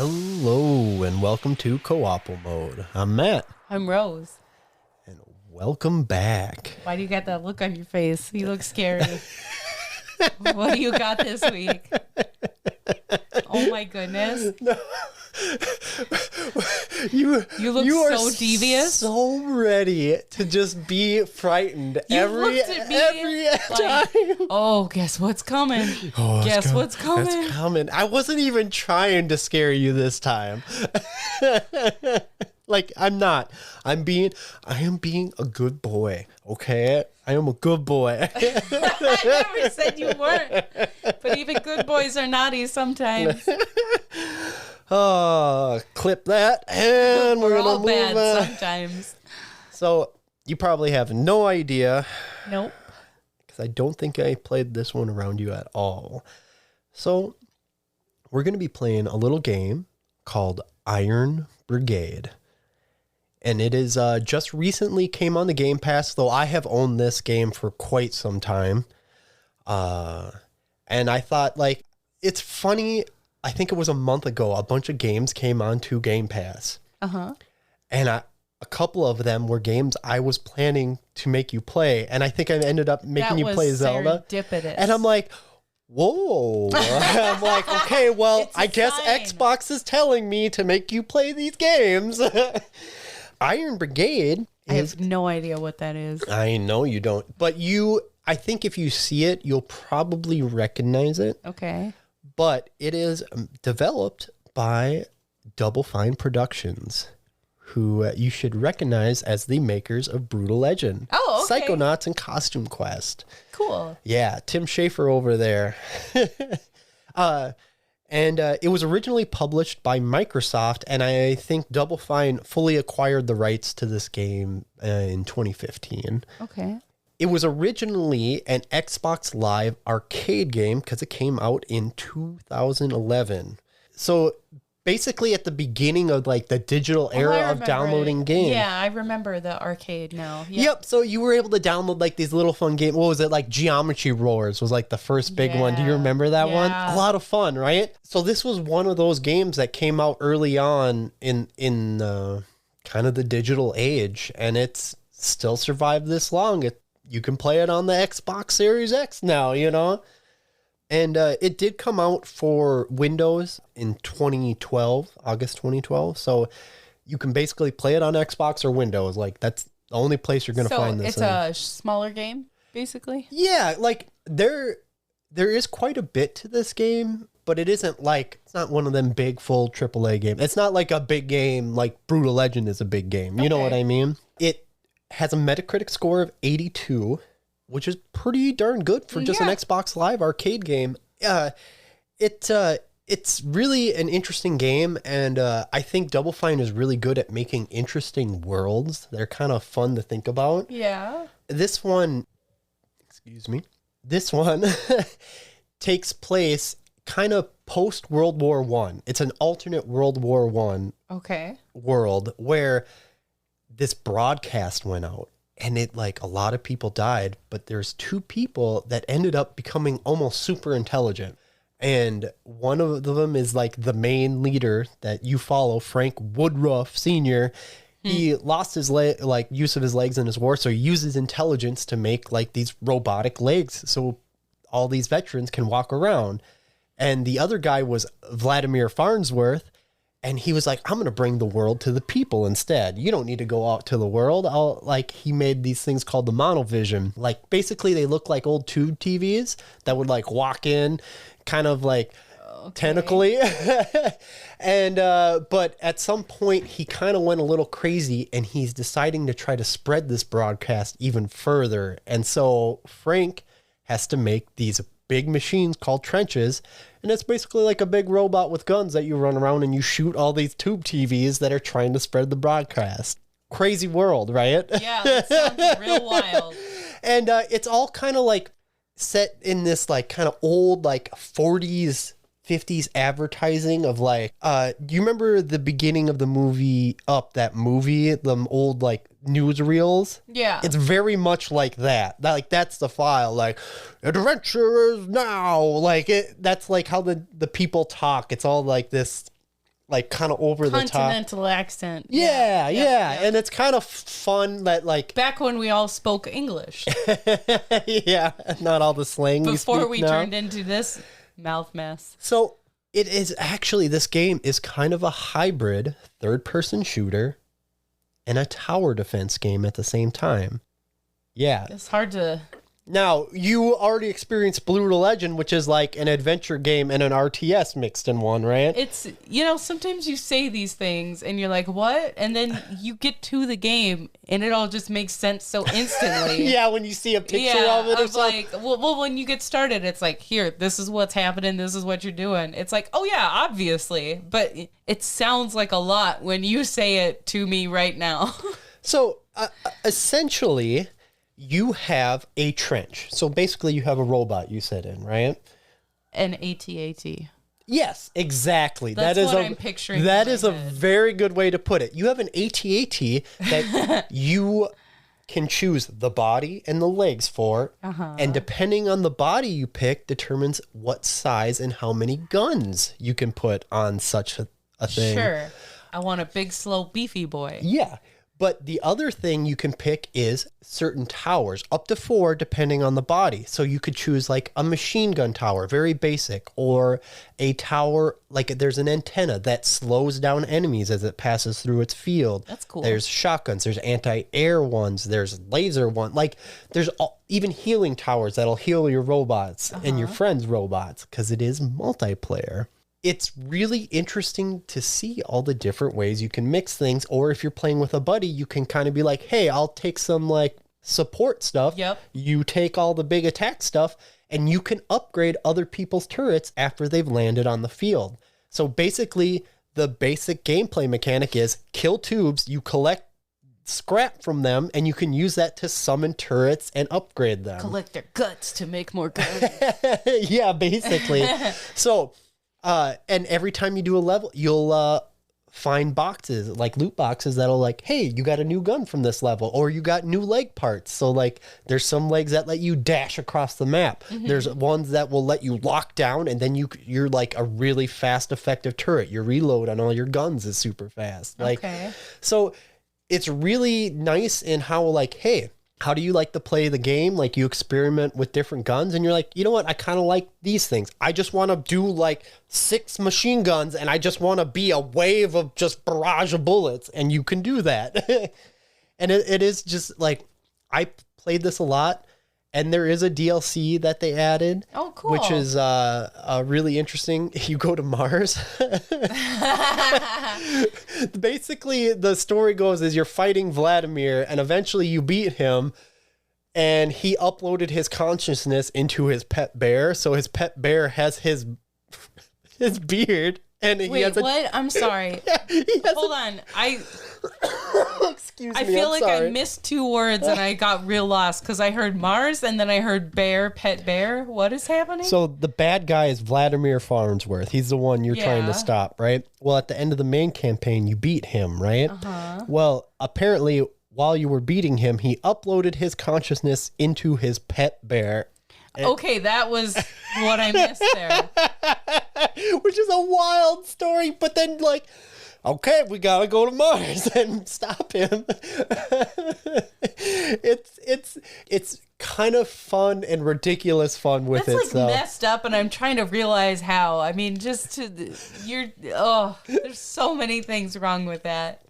Hello and welcome to Co-ople mode. I'm Matt. I'm Rose. And welcome back. Why do you got that look on your face? You look scary. What do you got this week? Oh my goodness. No. You look so devious. So ready to just be frightened every time. Oh, guess what's coming? Guess what's coming? It's coming. I wasn't even trying to scare you this time. Like, I'm not. I am being a good boy, okay? I am a good boy. I never said you weren't. But even good boys are naughty sometimes. Clip that, and we're gonna all move bad on. sometimes. So, you probably have no idea. Nope. Because I don't think I played this one around you at all. So, we're going to be playing a little game called Iron Brigade. And it is just recently came on the Game Pass, though I have owned this game for quite some time. And I thought, like, it's funny. I think it was a month ago, a bunch of games came onto Game Pass. Uh-huh. And a couple of them were games I was planning to make you play. And I think I ended up making you play Zelda. Serendipitous. And I'm like, whoa. I'm like, okay, well, I guess sign. Xbox is telling me to make you play these games. Iron Brigade I have no idea what that is. I know you don't. But I think if you see it, you'll probably recognize it. Okay. But it is developed by Double Fine Productions, who you should recognize as the makers of Brutal Legend, Oh, okay. Psychonauts, and Costume Quest. Cool. Yeah, Tim Schafer over there. And it was originally published by Microsoft, and I think Double Fine fully acquired the rights to this game in 2015. Okay. It was originally an Xbox Live arcade game because it came out in 2011. So basically at the beginning of like the digital era of downloading games. Yeah, I remember the arcade now. Yep. So you were able to download like these little fun games. What was it? Like Geometry Wars was like the first big one. Do you remember that one? A lot of fun, right? So this was one of those games that came out early on in kind of the digital age, and it's still survived this long. You can play it on the Xbox Series X now, you know? And it did come out for Windows in 2012, August 2012. So you can basically play it on Xbox or Windows. Like, that's the only place you're going to find this. So it's a smaller game, basically? Yeah, like, there is quite a bit to this game, but it isn't like, it's not one of them big, full AAA games. It's not like a big game, like Brutal Legend is a big game. You know what I mean? It has a Metacritic score of 82, which is pretty darn good for just an Xbox Live arcade game. It's really an interesting game, and I think Double Fine is really good at making interesting worlds. They're kind of fun to think about. Yeah. This one takes place kind of post World War I. It's an alternate World War I world where this broadcast went out, and a lot of people died, but there's two people that ended up becoming almost super intelligent. And one of them is like the main leader that you follow, Frank Woodruff Sr. He lost his use of his legs in his war, so he uses intelligence to make like these robotic legs so all these veterans can walk around. And the other guy was Vladimir Farnsworth, and he was like, I'm going to bring the world to the people instead. You don't need to go out to the world. He made these things called the monovision. Like, basically, they look like old tube TVs that would, like, walk in kind of, like, tentacly. And, but at some point, he kind of went a little crazy, and he's deciding to try to spread this broadcast even further. And so Frank has to make these big machines called trenches, and it's basically like a big robot with guns that you run around and you shoot all these tube TVs that are trying to spread the broadcast. Crazy world, right? Yeah, that sounds real wild. And it's all kind of like set in this like kind of old like 40s 50s advertising of like do you remember the beginning of the movie Up, that movie, the old like newsreels? Yeah, it's very much like that. Like that's the file, like adventure is now, like it. That's like how the people talk. It's all like this like kind of over the top. Continental accent. Yeah. And it's kind of fun that like... Back when we all spoke English. Yeah, not all the slang before we turned into this mouth mess. So it is actually, this game is kind of a hybrid third-person shooter and a tower defense game at the same time. Yeah. It's hard to... Now, you already experienced Brutal Legend, which is like an adventure game and an RTS mixed in one, right? It's, sometimes you say these things and you're like, what? And then you get to the game and it all just makes sense so instantly. Yeah, when you see a picture of it or something. Like, well, when you get started, it's like, here, this is what's happening. This is what you're doing. It's like, oh yeah, obviously. But it sounds like a lot when you say it to me right now. So, essentially... you have a trench. So basically you have a robot you sit in, right? An AT-AT. Yes, exactly. That's what I'm picturing. That is a very good way to put it. You have an AT-AT that you can choose the body and the legs for. And depending on the body you pick determines what size and how many guns you can put on such a thing. Sure. I want a big, slow, beefy boy. Yeah. But the other thing you can pick is certain towers, up to 4 depending on the body. So you could choose like a machine gun tower, very basic, or a tower, like there's an antenna that slows down enemies as it passes through its field. That's cool. There's shotguns, there's anti-air ones, there's laser one. Like there's even healing towers that'll heal your robots and your friends' robots because it is multiplayer. It's really interesting to see all the different ways you can mix things. Or if you're playing with a buddy, you can kind of be like, hey, I'll take some like support stuff. Yep. You take all the big attack stuff and you can upgrade other people's turrets after they've landed on the field. So basically the basic gameplay mechanic is kill tubes. You collect scrap from them and you can use that to summon turrets and upgrade them. Collect their guts to make more guns. Yeah, basically. So... and every time you do a level, you'll find boxes, like loot boxes that'll like, hey, you got a new gun from this level, or you got new leg parts. So like there's some legs that let you dash across the map. There's ones that will let you lock down and then you're like a really fast, effective turret. Your reload on all your guns is super fast. Like, so it's really nice in how like, hey, how do you like to play the game? Like you experiment with different guns and you're like, you know what? I kind of like these things. I just want to do like 6 machine guns and I just want to be a wave of just barrage of bullets. And you can do that. And it is just like, I played this a lot and there is a DLC that they added. Oh, cool. Which is really interesting. You go to Mars. Basically, the story goes is you're fighting Vladimir and eventually you beat him and he uploaded his consciousness into his pet bear. So his pet bear has his beard. And he has what? I'm sorry. Hold on. Excuse me. I feel like I missed 2 words and I got real lost because I heard Mars and then I heard bear, pet bear. What is happening? So the bad guy is Vladimir Farnsworth. He's the one you're trying to stop, right? Well, at the end of the main campaign, you beat him, right? Well, apparently, while you were beating him, he uploaded his consciousness into his pet bear. Okay, that was what I missed there. Which is a wild story, but then like, okay, we gotta go to Mars and stop him. It's kind of fun and ridiculous fun with it. That's like messed up, and I'm trying to realize how. I mean, there's so many things wrong with that.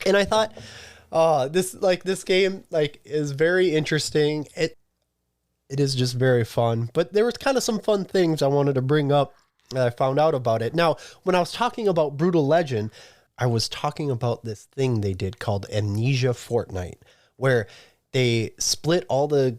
And I thought, this game like is very interesting. It is just very fun. But there was kind of some fun things I wanted to bring up that I found out about it. Now, when I was talking about Brutal Legend, I was talking about this thing they did called Amnesia Fortnite, where they split all the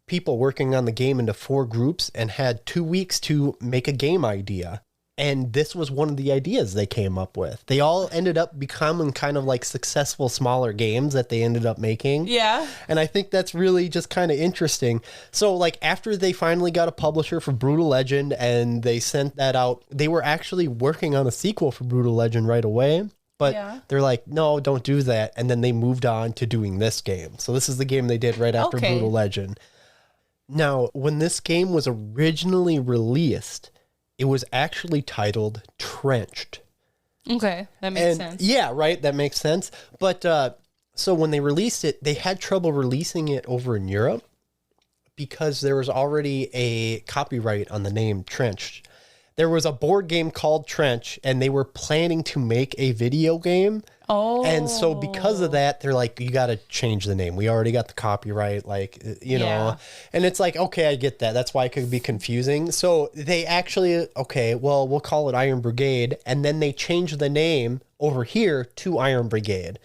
people working on the game into 4 groups and had 2 weeks to make a game idea. And this was one of the ideas they came up with. They all ended up becoming kind of like successful smaller games that they ended up making. Yeah. And I think that's really just kind of interesting. So like after they finally got a publisher for Brutal Legend and they sent that out, they were actually working on a sequel for Brutal Legend right away. But they're like, no, don't do that. And then they moved on to doing this game. So this is the game they did right after Brutal Legend. Now, when this game was originally released, it was actually titled Trenched. Okay, that makes sense. Yeah, right, that makes sense. But so when they released it, they had trouble releasing it over in Europe because there was already a copyright on the name Trench. There was a board game called Trench, and they were planning to make a video game. Oh. And so because of that, they're like, you got to change the name. We already got the copyright, like, you know. And it's like, okay, I get that. That's why it could be confusing. So they actually, okay, well, we'll call it Iron Brigade. And then they changed the name over here to Iron Brigade.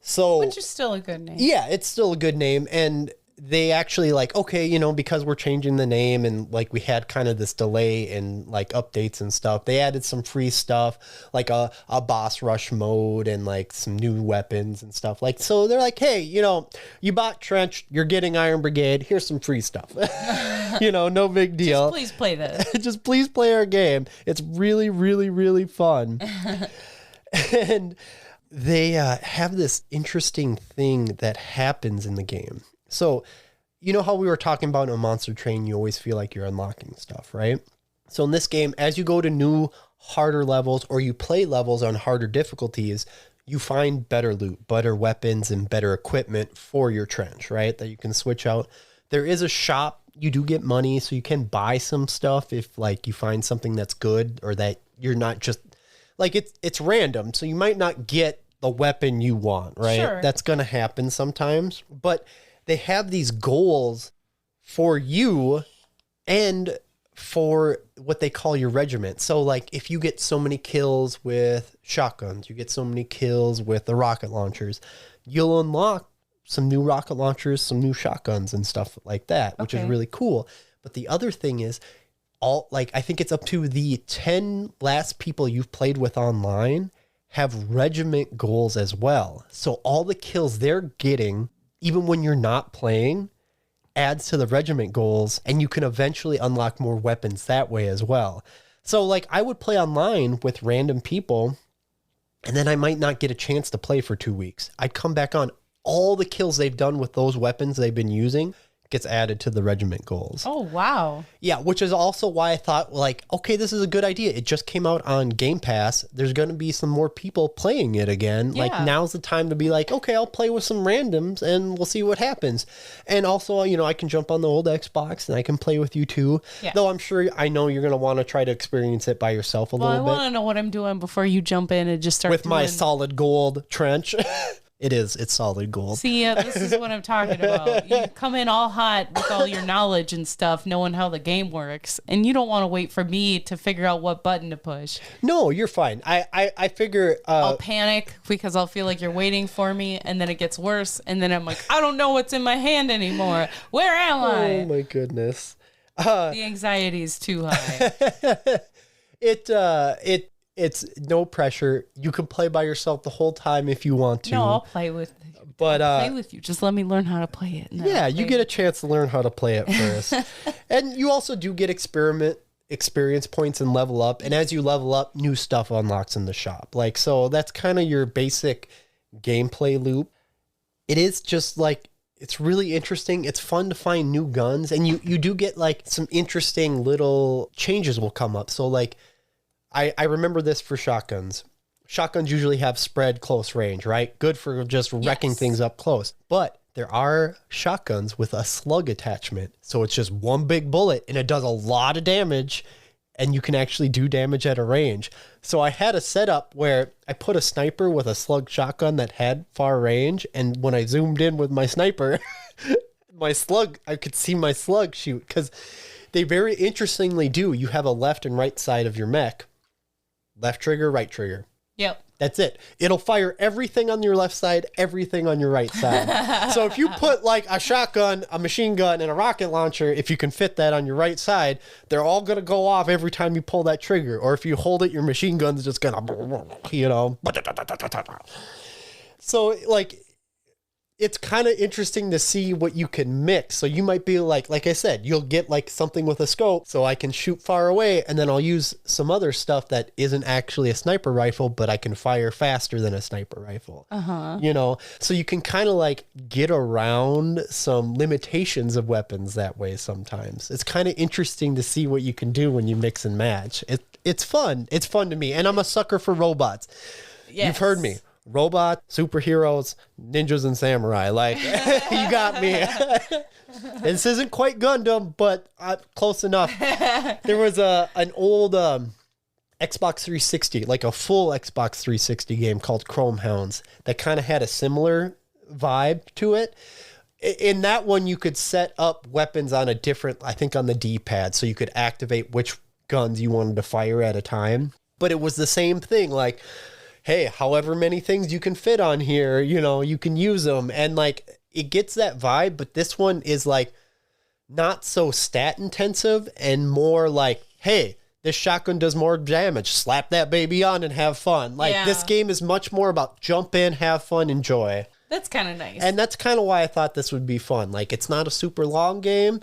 So, which is still a good name. Yeah, it's still a good name. And they actually like, okay, you know, because we're changing the name and like we had kind of this delay in like updates and stuff, they added some free stuff like a boss rush mode and like some new weapons and stuff. Like, so they're like, hey, you know, you bought Trench, you're getting Iron Brigade, here's some free stuff. You know, no big deal. Just please play this. Just please play our game. It's really, really, really fun. And they have this interesting thing that happens in the game. So, you know how we were talking about in a Monster Train, you always feel like you're unlocking stuff, right? So in this game, as you go to new, harder levels or you play levels on harder difficulties, you find better loot, better weapons, and better equipment for your Trench, right? That you can switch out. There is a shop. You do get money, so you can buy some stuff if like you find something that's good or that you're not just... Like it's random, so you might not get the weapon you want, right? Sure. That's going to happen sometimes. But they have these goals for you and for what they call your regiment. So like if you get so many kills with shotguns, you get so many kills with the rocket launchers, you'll unlock some new rocket launchers, some new shotguns and stuff like that, which is really cool. But the other thing is I think it's up to the 10 last people you've played with online have regiment goals as well. So all the kills they're getting, even when you're not playing, adds to the regiment goals, and you can eventually unlock more weapons that way as well. So like I would play online with random people, and then I might not get a chance to play for 2 weeks. I'd come back on. All the kills they've done with those weapons they've been using gets added to the regiment goals. Oh, wow. Yeah, which is also why I thought, like, okay, this is a good idea. It just came out on Game Pass. There's going to be some more people playing it again. Yeah. Like, now's the time to be like, okay, I'll play with some randoms and we'll see what happens. And also, you know, I can jump on the old Xbox and I can play with you too. Yeah. Though I know you're going to want to try to experience it by yourself a little bit. I want to know what I'm doing before you jump in and just start with my solid gold Trench. It's solid gold. See, this is what I'm talking about. You come in all hot with all your knowledge and stuff, knowing how the game works, and you don't want to wait for me to figure out what button to push. No, you're fine. I figure... I'll panic because I'll feel like you're waiting for me, and then it gets worse, and then I'm like, I don't know what's in my hand anymore. Where am I? Oh, my goodness. The anxiety is too high. It's no pressure. You can play by yourself the whole time if you want to. No, I'll play with you. But I'll play with you. Just let me learn how to play it. Yeah, you get a chance to learn how to play it first. And you also do get experience points and level up. And as you level up, new stuff unlocks in the shop. Like, so that's kind of your basic gameplay loop. It is just like, it's really interesting. It's fun to find new guns. And you do get like some interesting little changes will come up. So like, I remember this for shotguns. Shotguns usually have spread close range, right? Good for just wrecking things up close. But there are shotguns with a slug attachment. So it's just one big bullet and it does a lot of damage and you can actually do damage at a range. So I had a setup where I put a sniper with a slug shotgun that had far range. And when I zoomed in with my sniper, I could see my slug shoot because they very interestingly do. You have a left and right side of your mech. Left trigger, right trigger. Yep. That's it. It'll fire everything on your left side, everything on your right side. So if you put like a shotgun, a machine gun, and a rocket launcher, if you can fit that on your right side, they're all going to go off every time you pull that trigger. Or if you hold it, your machine gun's just going to, you know. So like, it's kind of interesting to see what you can mix. So you might be like I said, you'll get like something with a scope so I can shoot far away, and then I'll use some other stuff that isn't actually a sniper rifle, but I can fire faster than a sniper rifle. You know, so you can kind of like get around some limitations of weapons that way sometimes. It's kind of interesting to see what you can do when you mix and match. It's fun. It's fun to me. And I'm a sucker for robots. Yes. You've heard me. Robot, superheroes, ninjas, and samurai. Like, you got me. This isn't quite Gundam, but close enough. There was an old Xbox 360, like a full Xbox 360 game called Chrome Hounds that kind of had a similar vibe to it. In that one, you could set up weapons on a different, I think on the D-pad, so you could activate which guns you wanted to fire at a time. But it was the same thing, like, hey, however many things you can fit on here, you know, you can use them. And like, it gets that vibe, but this one is like not so stat intensive and more like, hey, this shotgun does more damage. Slap that baby on and have fun. Like, this game is much more about jump in, have fun, enjoy. That's kind of nice. And that's kind of why I thought this would be fun. Like, it's not a super long game,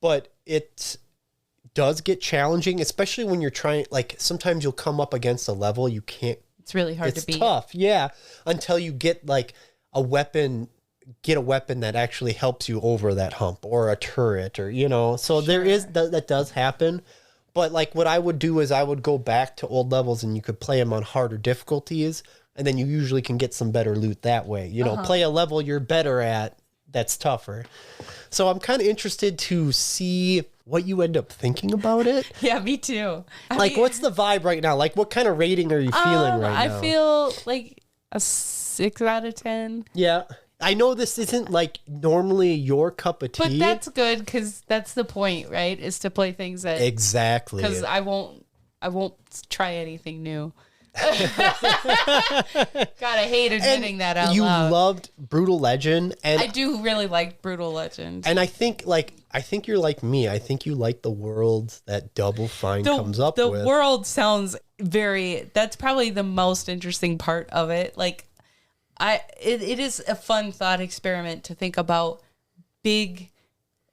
but it does get challenging, especially when you're trying, like, sometimes you'll come up against a level you can't. It's really hard to beat. It's tough, yeah, until you get like a weapon that actually helps you over that hump, or a turret, or, you know. So there is that does happen. But like, what I would do is I would go back to old levels, and you could play them on harder difficulties, and then you usually can get some better loot that way. You know, play a level you're better at that's tougher. So I'm kind of interested to see what you end up thinking about it. Yeah, me too. I mean, what's the vibe right now? Like, what kind of rating are you feeling right now? I feel like a 6 out of 10. Yeah. I know this isn't like normally your cup of tea. But that's good, because that's the point, right? Is to play things that... Exactly. Because I won't try anything new. God, I hate admitting that out loud. You loved Brutal Legend, and I do really like Brutal Legend. And I think you're like me. I think you like the worlds that Double Fine comes up with. The world sounds that's probably the most interesting part of it. Like, it is a fun thought experiment to think about big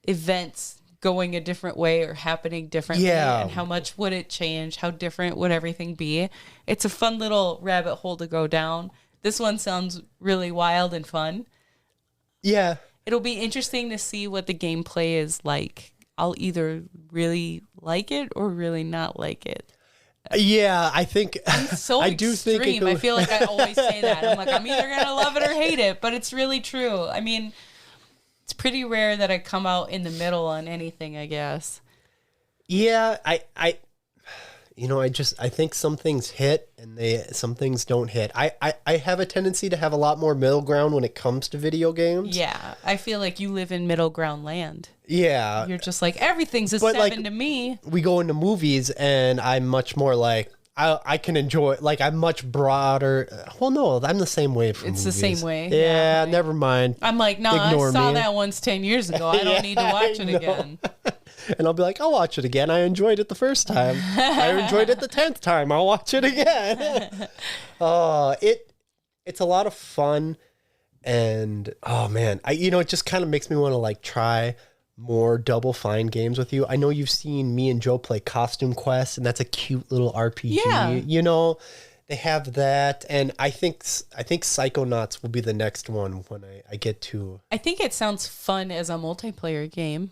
events going a different way or happening differently, and how much would it change? How different would everything be? It's a fun little rabbit hole to go down. This one sounds really wild and fun. Yeah. It'll be interesting to see what the gameplay is like. I'll either really like it or really not like it. Yeah, I think I'm so I do think I feel like I always say that. I'm like, I'm either gonna love it or hate it, but it's really true. I mean, it's pretty rare that I come out in the middle on anything, I guess. Yeah, I think some things hit and some things don't hit. I have a tendency to have a lot more middle ground when it comes to video games. Yeah, I feel like you live in middle ground land. Yeah. You're just like, everything's a 7 to me. We go into movies and I'm much more like, I can enjoy, like, I'm much broader. Well, no, I'm the same way for movies. It's the same way. Yeah, right. Never mind. I'm like, no, I saw that once 10 years ago. I don't need to watch it again. And I'll be like, I'll watch it again. I enjoyed it the first time. I enjoyed it the 10th time. I'll watch it again. It's a lot of fun. And, oh, man, it just kind of makes me want to, like, try more Double Fine games with you. I know you've seen me and Joe play Costume Quest, and that's a cute little RPG. Yeah. You know, they have that, and I think Psychonauts will be the next one when I get to. I think it sounds fun as a multiplayer game.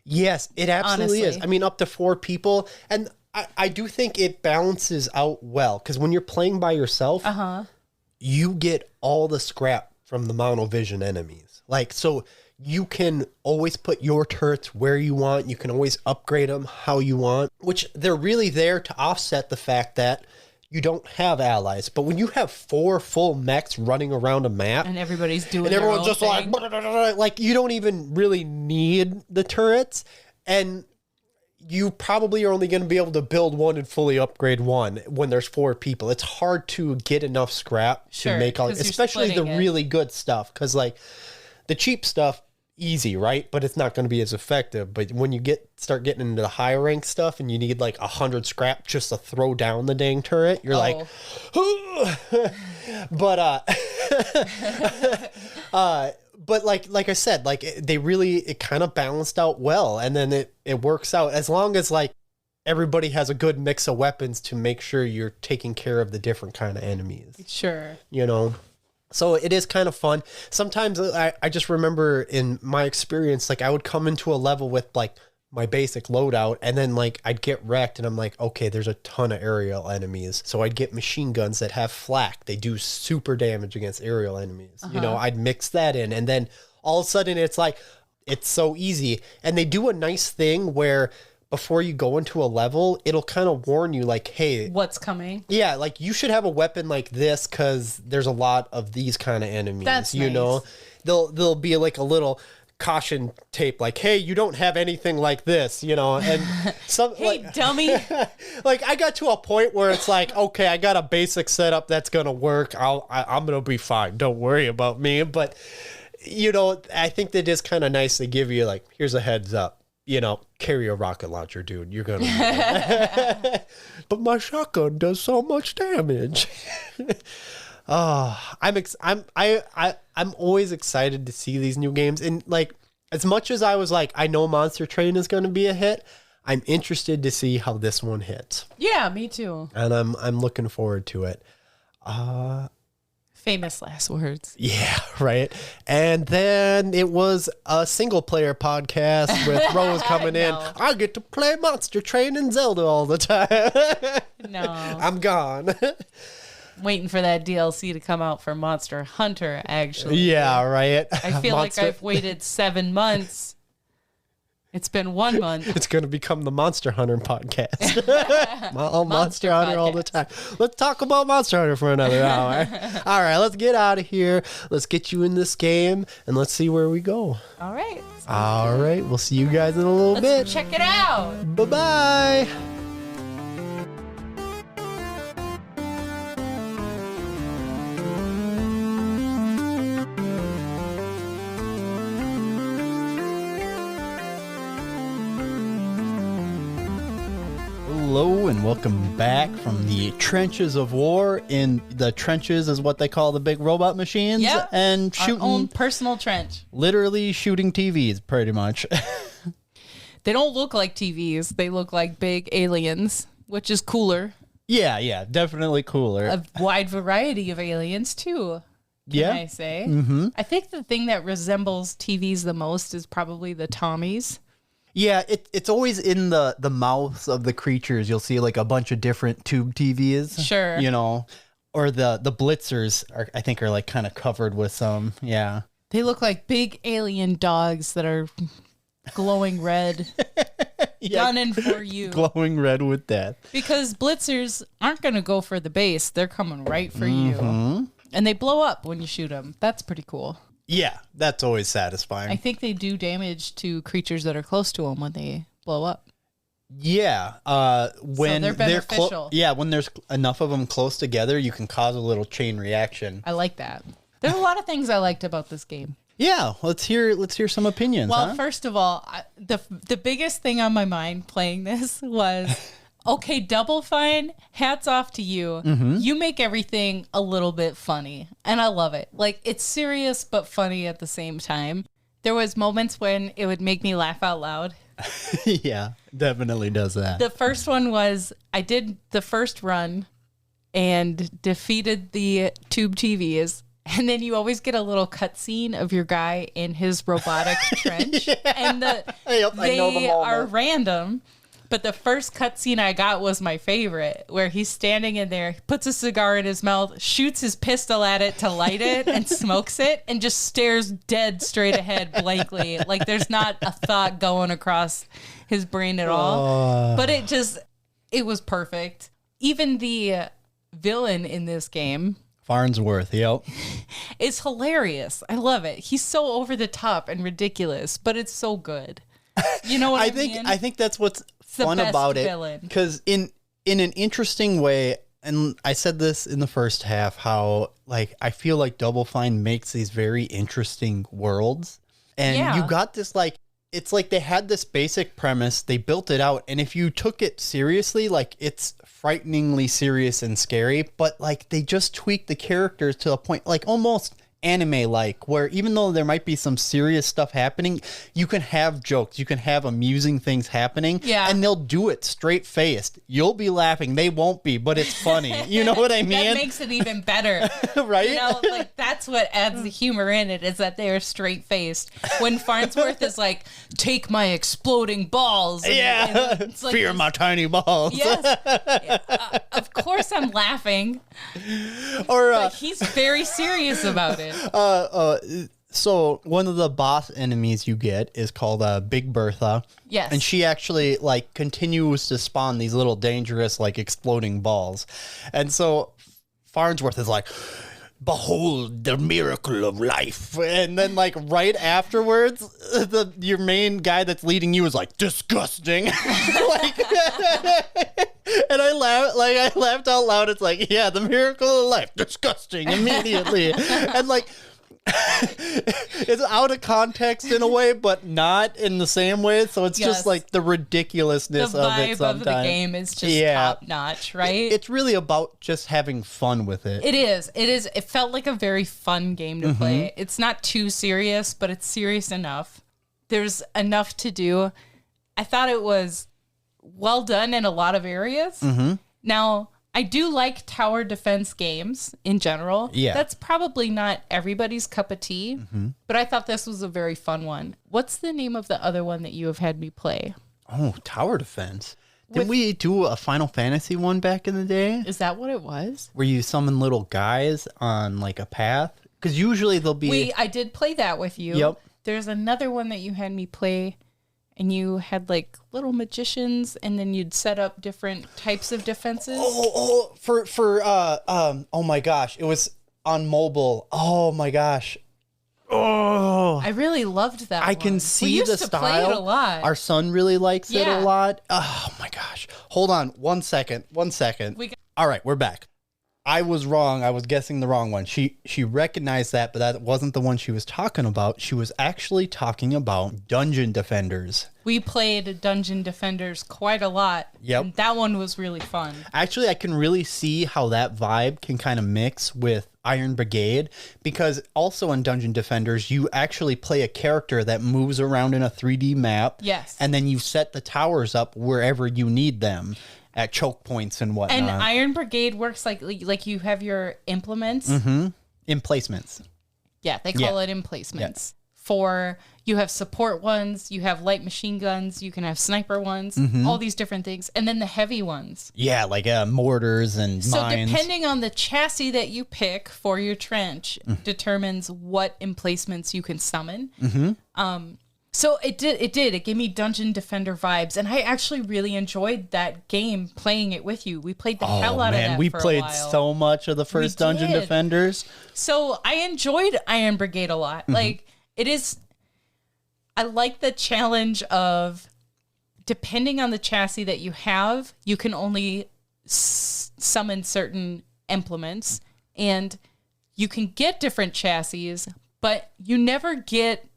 Yes, it absolutely is. I mean, up to 4 people, and I do think it balances out well, because when you're playing by yourself, you get all the scrap from the monovision enemies. Like, so you can always put your turrets where you want. You can always upgrade them how you want, which they're really there to offset the fact that you don't have allies. But when you have 4 full mechs running around a map, and everybody's doing and everyone's just thing. like you don't even really need the turrets, and you probably are only going to be able to build one and fully upgrade one when there's 4 people. It's hard to get enough scrap to make all, especially the really good stuff, because like the cheap stuff, easy, right? But it's not going to be as effective. But when you start getting into the high rank stuff and you need like 100 scrap just to throw down the dang turret, you're like, but But like I said, like it kind of balanced out well, and then it works out as long as like everybody has a good mix of weapons to make sure you're taking care of the different kind of enemies. Sure. You know, so it is kind of fun. Sometimes I just remember in my experience, like I would come into a level with like my basic loadout, and then like I'd get wrecked, and I'm like, okay, there's a ton of aerial enemies. So I'd get machine guns that have flak. They do super damage against aerial enemies. You know, I'd mix that in, and then all of a sudden it's like, it's so easy. And they do a nice thing where before you go into a level, it'll kind of warn you like, hey, what's coming? Yeah, like you should have a weapon like this because there's a lot of these kind of enemies. That's you nice. know, there'll be like a little caution tape like, hey, you don't have anything like this, you know. And some hey, like, dummy. Like I got to a point where it's like, okay, I got a basic setup that's gonna work. I'm gonna be fine. Don't worry about me. But you know, I think that is kind of nice to give you like, here's a heads up. You know, carry a rocket launcher, dude. You're gonna. But my shotgun does so much damage. I'm always excited to see these new games, and like as much as I was like, I know Monster Train is going to be a hit, I'm interested to see how this one hits. Yeah, me too. And I'm looking forward to it. Famous last words. Yeah, right. And then it was a single player podcast with Rose coming in. I get to play Monster Train and Zelda all the time. No. I'm gone. Waiting for that DLC to come out for Monster Hunter, actually. Yeah, right. I feel like I've waited 7 months. It's been 1 month. It's going to become the Monster Hunter podcast. Monster Hunter all the time. Let's talk about Monster Hunter for another hour. All right, let's get out of here. Let's get you in this game, and let's see where we go. All right. All right, we'll see you guys in a little bit. Let's check it out. Bye-bye. Hello and welcome back from the trenches of war. In the trenches is what they call the big robot machines. Yeah, and shooting our own personal trench. Literally shooting TVs, pretty much. They don't look like TVs. They look like big aliens, which is cooler. Yeah, definitely cooler. A wide variety of aliens too. Can I say? Mm-hmm. I think the thing that resembles TVs the most is probably the Tommies. Yeah, it's always in the mouths of the creatures. You'll see like a bunch of different tube TVs. Sure. You know, or the Blitzers I think are like kind of covered with some. Yeah. They look like big alien dogs that are glowing red. Gunning for you. Glowing red with death. Because Blitzers aren't going to go for the base. They're coming right for you. And they blow up when you shoot them. That's pretty cool. Yeah, that's always satisfying. I think they do damage to creatures that are close to them when they blow up. Yeah, when so they're beneficial. When there's enough of them close together, you can cause a little chain reaction. I like that. There's a lot of things I liked about this game. Yeah, let's hear some opinions. Well, first of all, the biggest thing on my mind playing this was, okay, Double Fine, hats off to you. Mm-hmm. You make everything a little bit funny, and I love it. Like, it's serious but funny at the same time. There was moments when it would make me laugh out loud. Yeah, definitely does that. The first one was, I did the first run and defeated the tube TVs. And then you always get a little cutscene of your guy in his robotic trench. Yeah. And they are random. But the first cutscene I got was my favorite, where he's standing in there, puts a cigar in his mouth, shoots his pistol at it to light it, and smokes it, and just stares dead straight ahead blankly. Like there's not a thought going across his brain at all. But it was perfect. Even the villain in this game, Farnsworth, yep, is hilarious. I love it. He's so over the top and ridiculous, but it's so good. You know what I mean? I think that's what's fun about it, because in an interesting way, and I said this in the first half, how like I feel like Double Fine makes these very interesting worlds, and you got this like, it's like they had this basic premise, they built it out, and if you took it seriously, like it's frighteningly serious and scary, but like they just tweaked the characters to a point, like almost anime like, where even though there might be some serious stuff happening, you can have jokes, you can have amusing things happening, and they'll do it straight faced. You'll be laughing, they won't be, but it's funny. You know what I mean? That makes it even better. Right? You know, like that's what adds the humor in it, is that they are straight faced. When Farnsworth is like, take my exploding balls. And it's like, fear my tiny balls. Yes. Of course I'm laughing. But he's very serious about it. So one of the boss enemies you get is called Big Bertha. Yes. And she actually like continues to spawn these little dangerous like exploding balls. And so Farnsworth is like, behold the miracle of life. And then like right afterwards, your main guy that's leading you is like, disgusting. Like, and I laughed out loud. It's like, yeah, the miracle of life, disgusting, immediately. And like, it's out of context in a way, but not in the same way. So it's just like the ridiculousness of it sometimes. The vibe of the game is just top notch, right? It's really about just having fun with it. It is. It felt like a very fun game to play. It's not too serious, but it's serious enough. There's enough to do. I thought it was well done in a lot of areas. Now, I do like tower defense games in general. Yeah. That's probably not everybody's cup of tea, but I thought this was a very fun one. What's the name of the other one that you have had me play? Oh, tower defense. Didn't we do a Final Fantasy one back in the day? Is that what it was? Where you summon little guys on like a path? Because usually they'll be... I did play that with you. Yep. There's another one that you had me play, and you had like little magicians, and then you'd set up different types of defenses. Oh my gosh, it was on mobile. Oh my gosh. Oh, I really loved that. I can see the style. Play it a lot. Our son really likes it a lot. Oh my gosh. Hold on 1 second. All right, we're back. I was wrong. I was guessing the wrong one. She recognized that, but that wasn't the one she was talking about. She was actually talking about Dungeon Defenders. We played Dungeon Defenders quite a lot. Yep. And that one was really fun. Actually, I can really see how that vibe can kind of mix with Iron Brigade, because also in Dungeon Defenders, you actually play a character that moves around in a 3D map. Yes. And then you set the towers up wherever you need them, at choke points and whatnot. And Iron Brigade works like you have your implements. Emplacements. Yeah, they call it emplacements. For you have support ones, you have light machine guns, you can have sniper ones, all these different things, and then the heavy ones. Yeah, like mortars and mines. So depending on the chassis that you pick for your trench determines what emplacements you can summon. So it did. It gave me Dungeon Defender vibes, and I actually really enjoyed that game playing it with you. We played the hell out of that. We played so much of the first Dungeon Defenders. So I enjoyed Iron Brigade a lot. Like it is. I like the challenge of, depending on the chassis that you have, you can only summon certain implements, and you can get different chassis, but you never get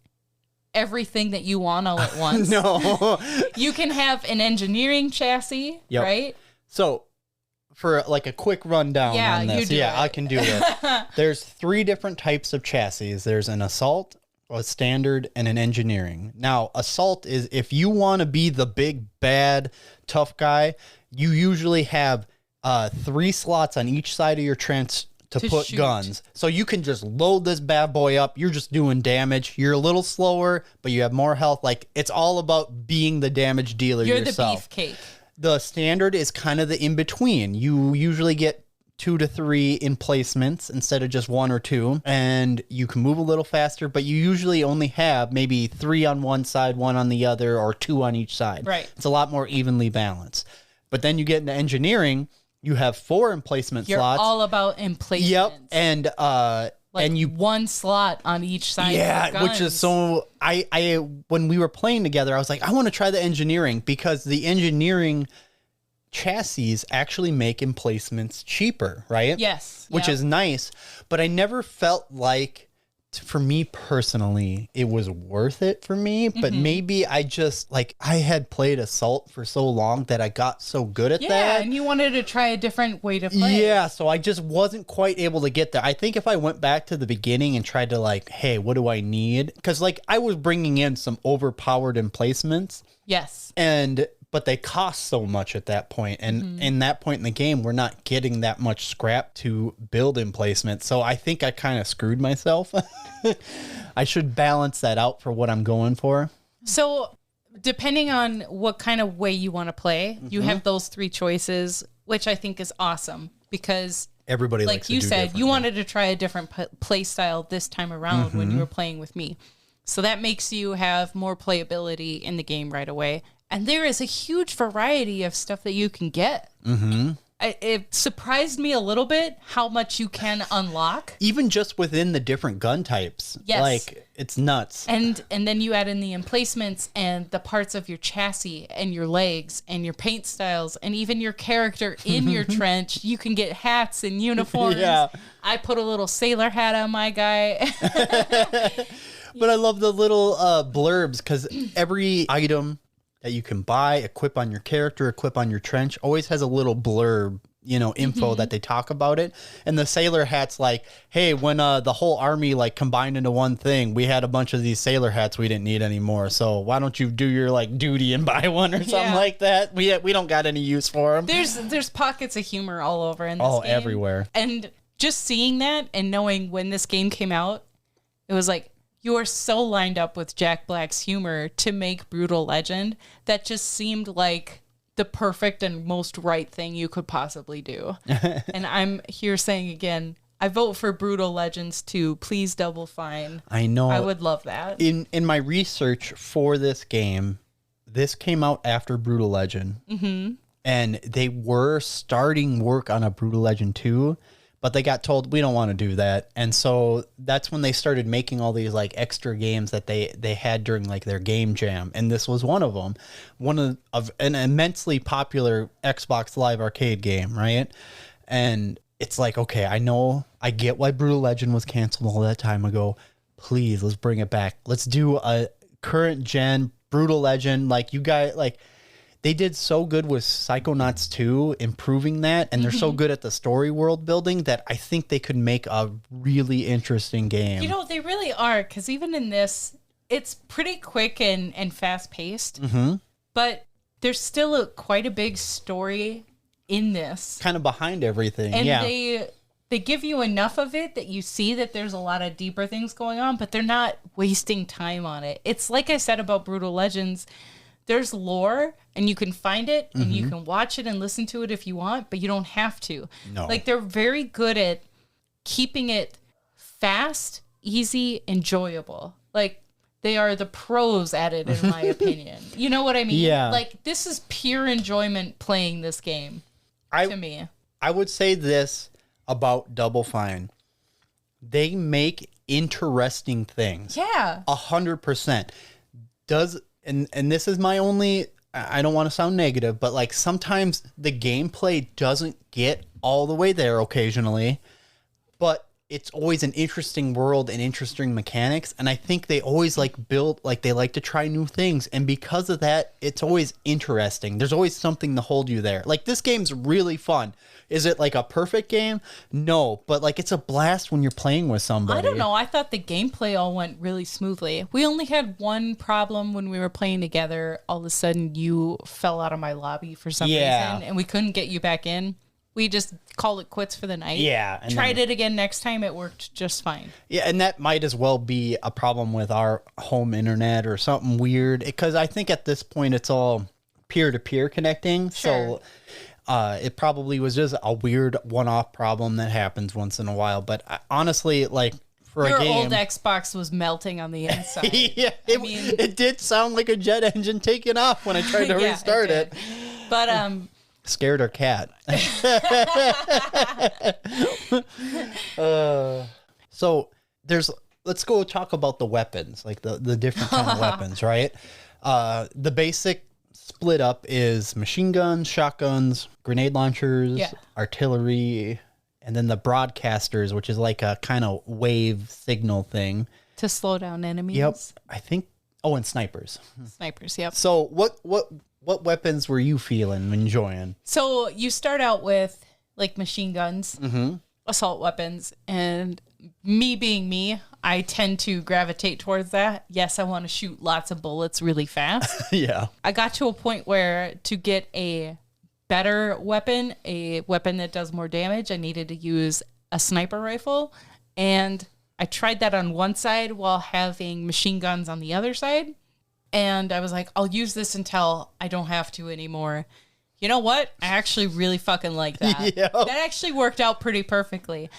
everything that you want all at once. No. You can have an engineering chassis, right? So for like a quick rundown on this. I can do this. There's 3 different types of chassis. There's an assault, a standard, and an engineering. Now, assault is if you want to be the big, bad, tough guy, you usually have 3 slots on each side of your trench to put shoot. Guns. So you can just load this bad boy up. You're just doing damage. You're a little slower, but you have more health. Like, it's all about being the damage dealer yourself. You're the beefcake. The standard is kind of the in-between. You usually get 2 to 3 emplacements instead of just 1 or 2, and you can move a little faster, but you usually only have maybe 3 on one side, 1 on the other, or 2 on each side. Right. It's a lot more evenly balanced. But then you get into engineering, you have 4 emplacement You're slots. You're all about emplacements. Yep. And and you 1 slot on each side. Yeah, of guns. which is so. I when we were playing together, I was like, I want to try the engineering, because the engineering chassis actually make emplacements cheaper, right? Yes. Which is nice, but I never felt like for me personally, it was worth it for me, but maybe I just like, I had played Assault for so long that I got so good at that. Yeah, and you wanted to try a different way to play. Yeah, so I just wasn't quite able to get there. I think if I went back to the beginning and tried to like, hey, what do I need? Because like I was bringing in some overpowered emplacements. Yes. But they cost so much at that point. And in that point in the game, we're not getting that much scrap to build emplacement. So I think I kind of screwed myself. I should balance that out for what I'm going for. So depending on what kind of way you want to play, you have those 3 choices, which I think is awesome because everybody like likes you to do said, you wanted to try a different play style this time around when you were playing with me. So that makes you have more playability in the game right away. And there is a huge variety of stuff that you can get. It surprised me a little bit how much you can unlock. Even just within the different gun types. Yes. Like, it's nuts. And then you add in the emplacements and the parts of your chassis and your legs and your paint styles and even your character in your trench. You can get hats and uniforms. Yeah. I put a little sailor hat on my guy. But I love the little blurbs because every item that you can buy, equip on your character, equip on your trench, always has a little blurb, you know, info that they talk about it. And the sailor hat's like, hey, when the whole army like combined into one thing, we had a bunch of these sailor hats we didn't need anymore. So why don't you do your like duty and buy one or something like that? We don't got any use for them. There's pockets of humor all over in this game. Everywhere. And just seeing that and knowing when this game came out, it was like, you are so lined up with Jack Black's humor to make Brutal Legend that just seemed like the perfect and most right thing you could possibly do. And I'm here saying again, I vote for Brutal Legends 2. Please Double Fine. I know. I would love that. In my research for this game, this came out after Brutal Legend. And they were starting work on a Brutal Legend 2. But they got told, we don't want to do that. And so that's when they started making all these like extra games that they had during like their game jam. And this was one of them. One of an immensely popular Xbox Live Arcade game, right? And it's like, okay, I get why Brutal Legend was canceled all that time ago. Please, let's bring it back. Let's do a current gen Brutal Legend. Like you guys, like... They did so good with Psychonauts 2, improving that, and they're so good at the story world building that I think they could make a really interesting game. You know, they really are, because even in this, it's pretty quick and fast-paced, but there's still quite a big story in this. Kind of behind everything, and they give you enough of it that you see that there's a lot of deeper things going on, but they're not wasting time on it. It's like I said about Brutal Legends, there's lore and you can find it and you can watch it and listen to it if you want, but you don't have to. No. Like they're very good at keeping it fast, easy, enjoyable. Like they are the pros at it, in my opinion. You know what I mean? Yeah. Like this is pure enjoyment playing this game to me. I would say this about Double Fine. They make interesting things. Yeah. 100%. And this is my only, I don't want to sound negative, but like sometimes the gameplay doesn't get all the way there occasionally, but it's always an interesting world and interesting mechanics. And I think they always like build, like they like to try new things. And because of that, it's always interesting. There's always something to hold you there. Like this game's really fun. Is it like a perfect game? No, but like it's a blast when you're playing with somebody. I don't know. I thought the gameplay all went really smoothly. We only had one problem when we were playing together. All of a sudden you fell out of my lobby for some reason and we couldn't get you back in. We just called it quits for the night. Yeah. Tried it again next time. It worked just fine. Yeah, and that might as well be a problem with our home internet or something weird. Because I think at this point it's all peer-to-peer connecting. Sure. So it probably was just a weird one-off problem that happens once in a while. But honestly, like for Your a game... old Xbox was melting on the inside. Yeah, it did sound like a jet engine taking off when I tried to restart it. But... Scared our cat. So let's go talk about the weapons, like the different kind of weapons, right? The basic split up is machine guns, shotguns, grenade launchers, artillery, and then the broadcasters, which is like a kind of wave signal thing. To slow down enemies. Yep. I think, and snipers. Snipers, yep. So what weapons were you enjoying? So you start out with like machine guns, assault weapons, and me being me, I tend to gravitate towards that. Yes, I want to shoot lots of bullets really fast. Yeah. I got to a point where to get a better weapon, a weapon that does more damage, I needed to use a sniper rifle. And I tried that on one side while having machine guns on the other side. And I was like, I'll use this until I don't have to anymore. You know what? I actually really fucking like that. Yep. That actually worked out pretty perfectly.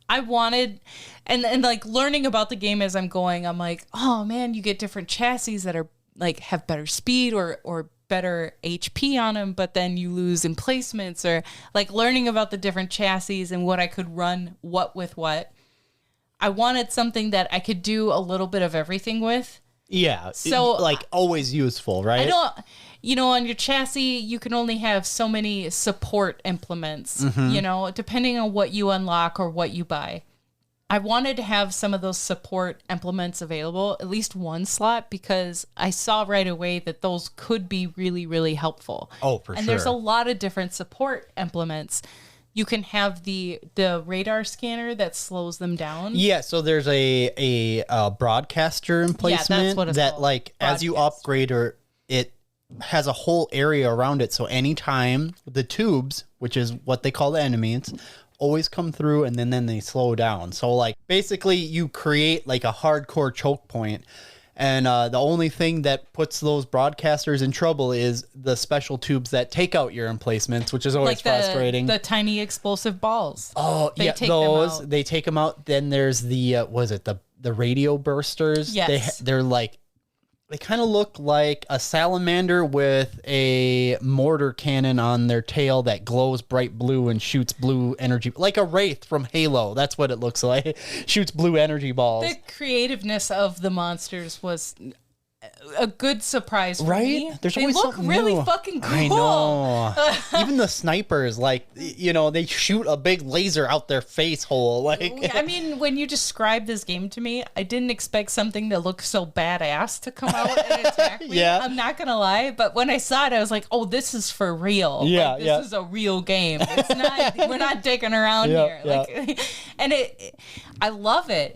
I wanted, and like learning about the game as I'm going, I'm like, oh man, you get different chassis that are like have better speed or better HP on them, but then you lose emplacements, or like learning about the different chassis and what I could run what with what. I wanted something that I could do a little bit of everything with. Yeah. So like always useful, right? I don't, on your chassis, you can only have so many support implements, depending on what you unlock or what you buy. I wanted to have some of those support implements available, at least one slot, because I saw right away that those could be really, really helpful. Oh, for sure. And there's a lot of different support implements. You can have the radar scanner that slows them down. Yeah, so there's a broadcaster emplacement that's what it's that, called. like, as you upgrade, it has a whole area around it. So anytime the tubes, which is what they call the enemies, always come through, and then they slow down. So, like, basically you create like a hardcore choke point. And the only thing that puts those broadcasters in trouble is the special tubes that take out your emplacements, which is always frustrating. The tiny explosive balls. Oh, they take those. They take them out. Then there's the the radio bursters. Yes. They're like, they kind of look like a salamander with a mortar cannon on their tail that glows bright blue and shoots blue energy, like a wraith from Halo. That's what it looks like. Shoots blue energy balls. The creativeness of the monsters was a good surprise for me. There's they always look something really new. fucking cool. I know. Even the snipers, like, they shoot a big laser out their face hole. Like, I mean, when you described this game to me, I didn't expect something that looked so badass to come out and attack me. Yeah. I'm not gonna lie, but when I saw it, I was like, "Oh, this is for real. Yeah, this is a real game. It's not. We're not dicking around here." Like, and I love it.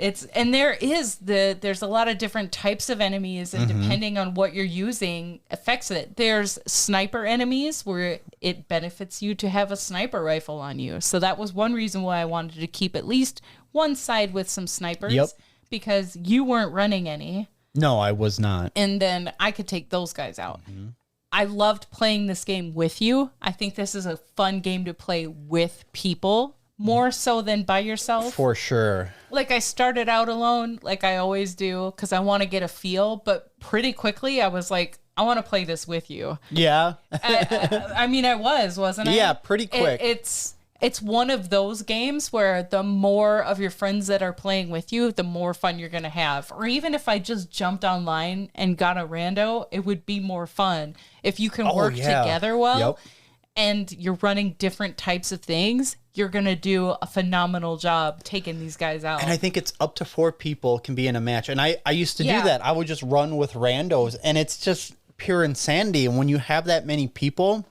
There's a lot of different types of enemies, and depending on what you're using affects it. There's sniper enemies where it benefits you to have a sniper rifle on you. So that was one reason why I wanted to keep at least one side with some snipers, because you weren't running any. No, I was not. And then I could take those guys out. I loved playing this game with you. I think this is a fun game to play with people, more so than by yourself. For sure. Like, I started out alone, like I always do, because I want to get a feel. But pretty quickly, I was like, I want to play this with you. Yeah. I mean, wasn't I? Yeah, pretty quick. It's one of those games where the more of your friends that are playing with you, the more fun you're going to have. Or even if I just jumped online and got a rando, it would be more fun. If you can work together well and you're running different types of things, you're going to do a phenomenal job taking these guys out. And I think it's up to 4 people can be in a match. And I used to do that. I would just run with randos, and it's just pure insanity. And when you have that many people,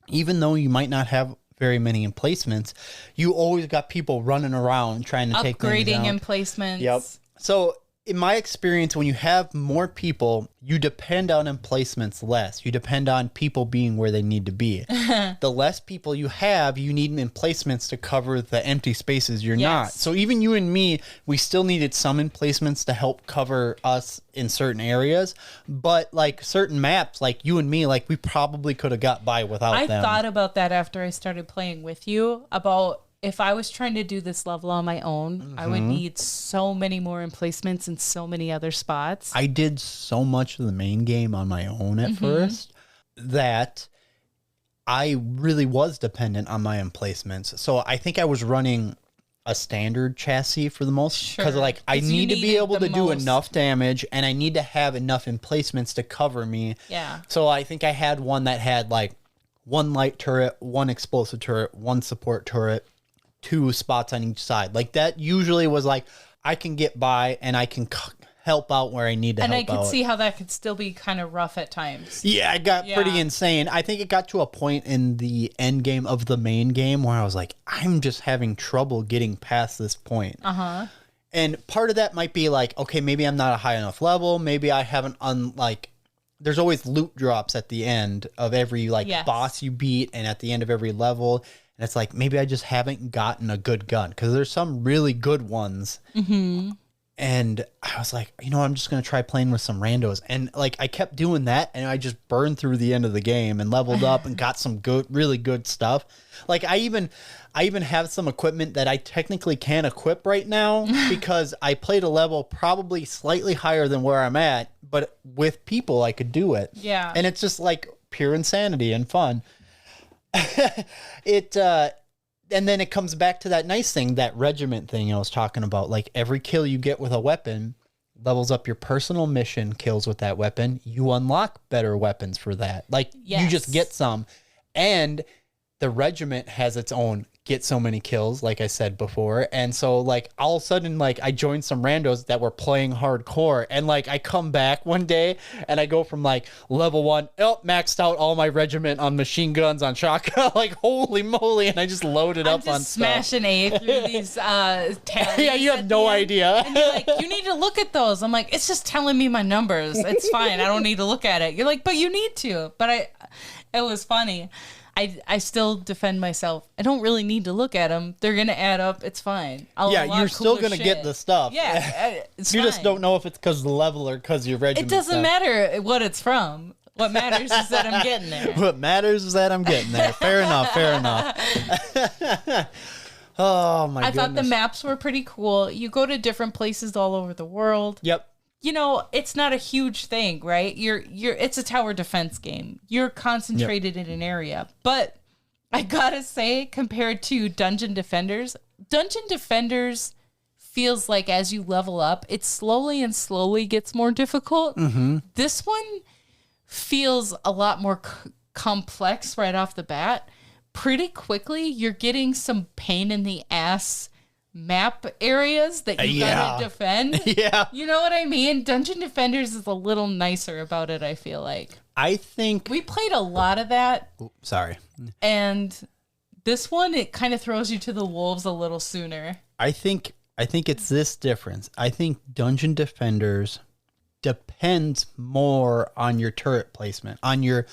even though you might not have very many emplacements, you always got people running around trying to take things out. Upgrading emplacements. Yep. So in my experience, when you have more people, you depend on emplacements less. You depend on people being where they need to be. The less people you have, you need emplacements to cover the empty spaces you're not. So even you and me, we still needed some emplacements to help cover us in certain areas. But like certain maps, like you and me, like we probably could have got by without them. I thought about that after I started playing with you, about if I was trying to do this level on my own, I would need so many more emplacements in so many other spots. I did so much of the main game on my own at first that I really was dependent on my emplacements. So I think I was running a standard chassis for the most, because like I need to be able to do enough damage, and I need to have enough emplacements to cover me. Yeah. So I think I had one that had like 1 light turret, 1 explosive turret, 1 support turret, 2 spots on each side. Like that usually was like, I can get by and I can help out where I need to help out. And I could see how that could still be kind of rough at times. Yeah, it got pretty insane. I think it got to a point in the end game of the main game where I was like, I'm just having trouble getting past this point. Uh-huh. And part of that might be like, okay, maybe I'm not a high enough level. Maybe I haven't there's always loot drops at the end of every boss you beat and at the end of every level. And it's like, maybe I just haven't gotten a good gun because there's some really good ones. Mm-hmm. And I was like, I'm just going to try playing with some randos. And like, I kept doing that and I just burned through the end of the game and leveled up and got some really good stuff. Like I even have some equipment that I technically can't equip right now because I played a level probably slightly higher than where I'm at, but with people I could do it. Yeah. And it's just like pure insanity and fun. And then it comes back to that nice thing, that regiment thing I was talking about. Like every kill you get with a weapon levels up your personal mission kills with that weapon. You unlock better weapons for that. Like you just get some. And the regiment has its own get so many kills, like I said before. And so like all of a sudden, like I joined some randos that were playing hardcore, and like I come back one day and I go from like level 1, maxed out all my regiment on machine guns, on shotgun, like holy moly, and I just loaded up on smashing A through these tallies. Yeah, you have no idea. And you're like, you need to look at those. I'm like, it's just telling me my numbers. It's fine. I don't need to look at it. You're like, but you need to. But it was funny. I still defend myself. I don't really need to look at them. They're going to add up. It's fine. You're still going to get the stuff. Yeah, it's You fine. just don't know if it's because of the level or because your regiment. It doesn't matter what it's from. What matters is that I'm getting there. What matters is that I'm getting there. Fair enough. Oh, my goodness. I thought the maps were pretty cool. You go to different places all over the world. Yep. It's not a huge thing, right? It's a tower defense game. You're concentrated in an area. But I gotta say, compared to Dungeon Defenders feels like as you level up, it slowly gets more difficult. Mm-hmm. This one feels a lot more complex right off the bat. Pretty quickly, you're getting some pain in the ass map areas that you gotta defend. Yeah. You know what I mean? Dungeon Defenders is a little nicer about it, I feel like. I think we played a lot of that. Sorry. And this one, it kind of throws you to the wolves a little sooner. I think it's this difference. I think Dungeon Defenders depends more on your turret placement, on your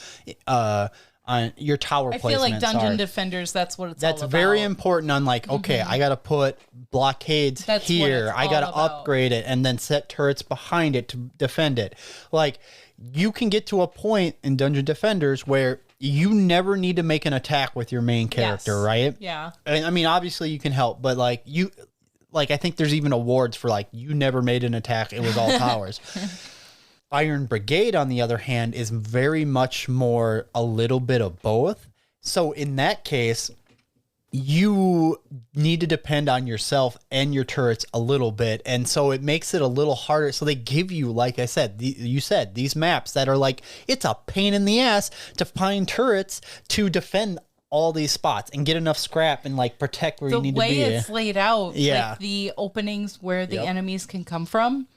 tower placement. I feel like Dungeon Defenders, that's what it's all about. That's very important on like, okay, I got to put blockades here. I got to upgrade it and then set turrets behind it to defend it. Like you can get to a point in Dungeon Defenders where you never need to make an attack with your main character, right? Yeah. And I mean, obviously you can help, but like I think there's even awards for like, you never made an attack. It was all towers. Iron Brigade, on the other hand, is very much more a little bit of both. So in that case, you need to depend on yourself and your turrets a little bit. And so it makes it a little harder. So they give you, like I said, these maps that are like, it's a pain in the ass to find turrets to defend all these spots and get enough scrap and like protect where you need to be. The way it's laid out, like the openings where the enemies can come from,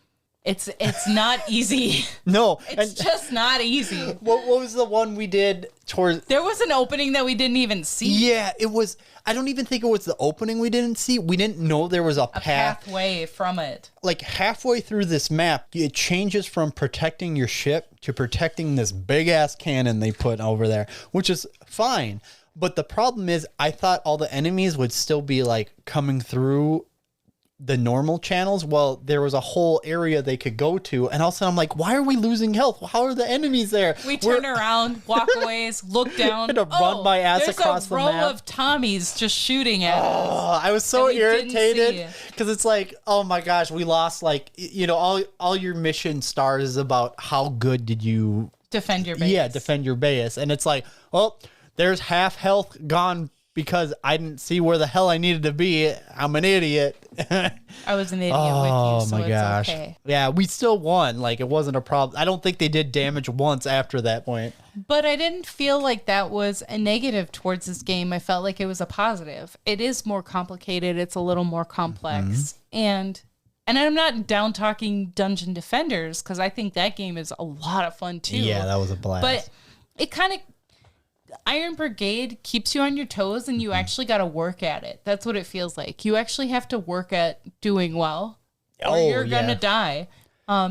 it's not easy. No. It's just not easy. What was the one we did towards... There was an opening that we didn't even see. Yeah, it was... I don't even think it was the opening we didn't see. We didn't know there was a pathway from it. Like halfway through this map, it changes from protecting your ship to protecting this big-ass cannon they put over there, which is fine. But the problem is, I thought all the enemies would still be like coming through the normal channels. Well, there was a whole area they could go to, and all of a sudden I'm like, why are we losing health? How are the enemies there? We turn around, walk away, look down, and run my ass across the map. There's a row of Tommies just shooting at us. I was so irritated because it's like, oh my gosh, we lost, like, you know, all your mission stars is about how good did you defend your base. Yeah, defend your base. And it's like, oh, there's half health gone because I didn't see where the hell I needed to be. I'm an idiot. I was an idiot with you, so it's okay. Yeah, we still won. Like, it wasn't a problem. I don't think they did damage once after that point. But I didn't feel like that was a negative towards this game. I felt like it was a positive. It is more complicated. It's a little more complex. And I'm not down talking Dungeon Defenders, because I think that game is a lot of fun too. Yeah, that was a blast. But it kind of, Iron Brigade keeps you on your toes, and you actually got to work at it. That's what it feels like. You actually have to work at doing well, or you're going to die.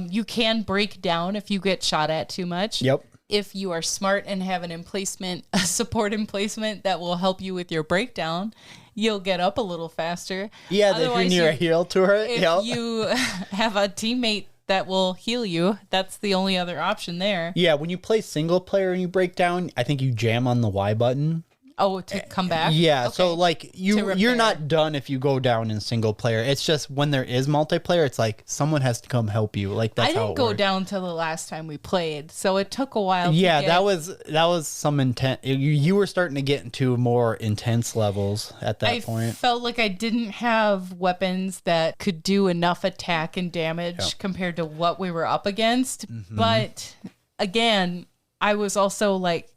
You can break down if you get shot at too much. Yep. If you are smart and have a support emplacement that will help you with your breakdown, you'll get up a little faster. Yeah, if you're near a heal turret. If you have a teammate that will heal you, that's the only other option there. Yeah, when you play single player and you break down, I think you jam on the Y button. Oh, to come back? Yeah, okay. So like you're not done if you go down in single player. It's just when there is multiplayer, it's like someone has to come help you. Like that's how it go down till the last time we played, so it took a while. Yeah, that was some intense. You were starting to get into more intense levels at that point. I felt like I didn't have weapons that could do enough attack and damage compared to what we were up against. But again, I was also like,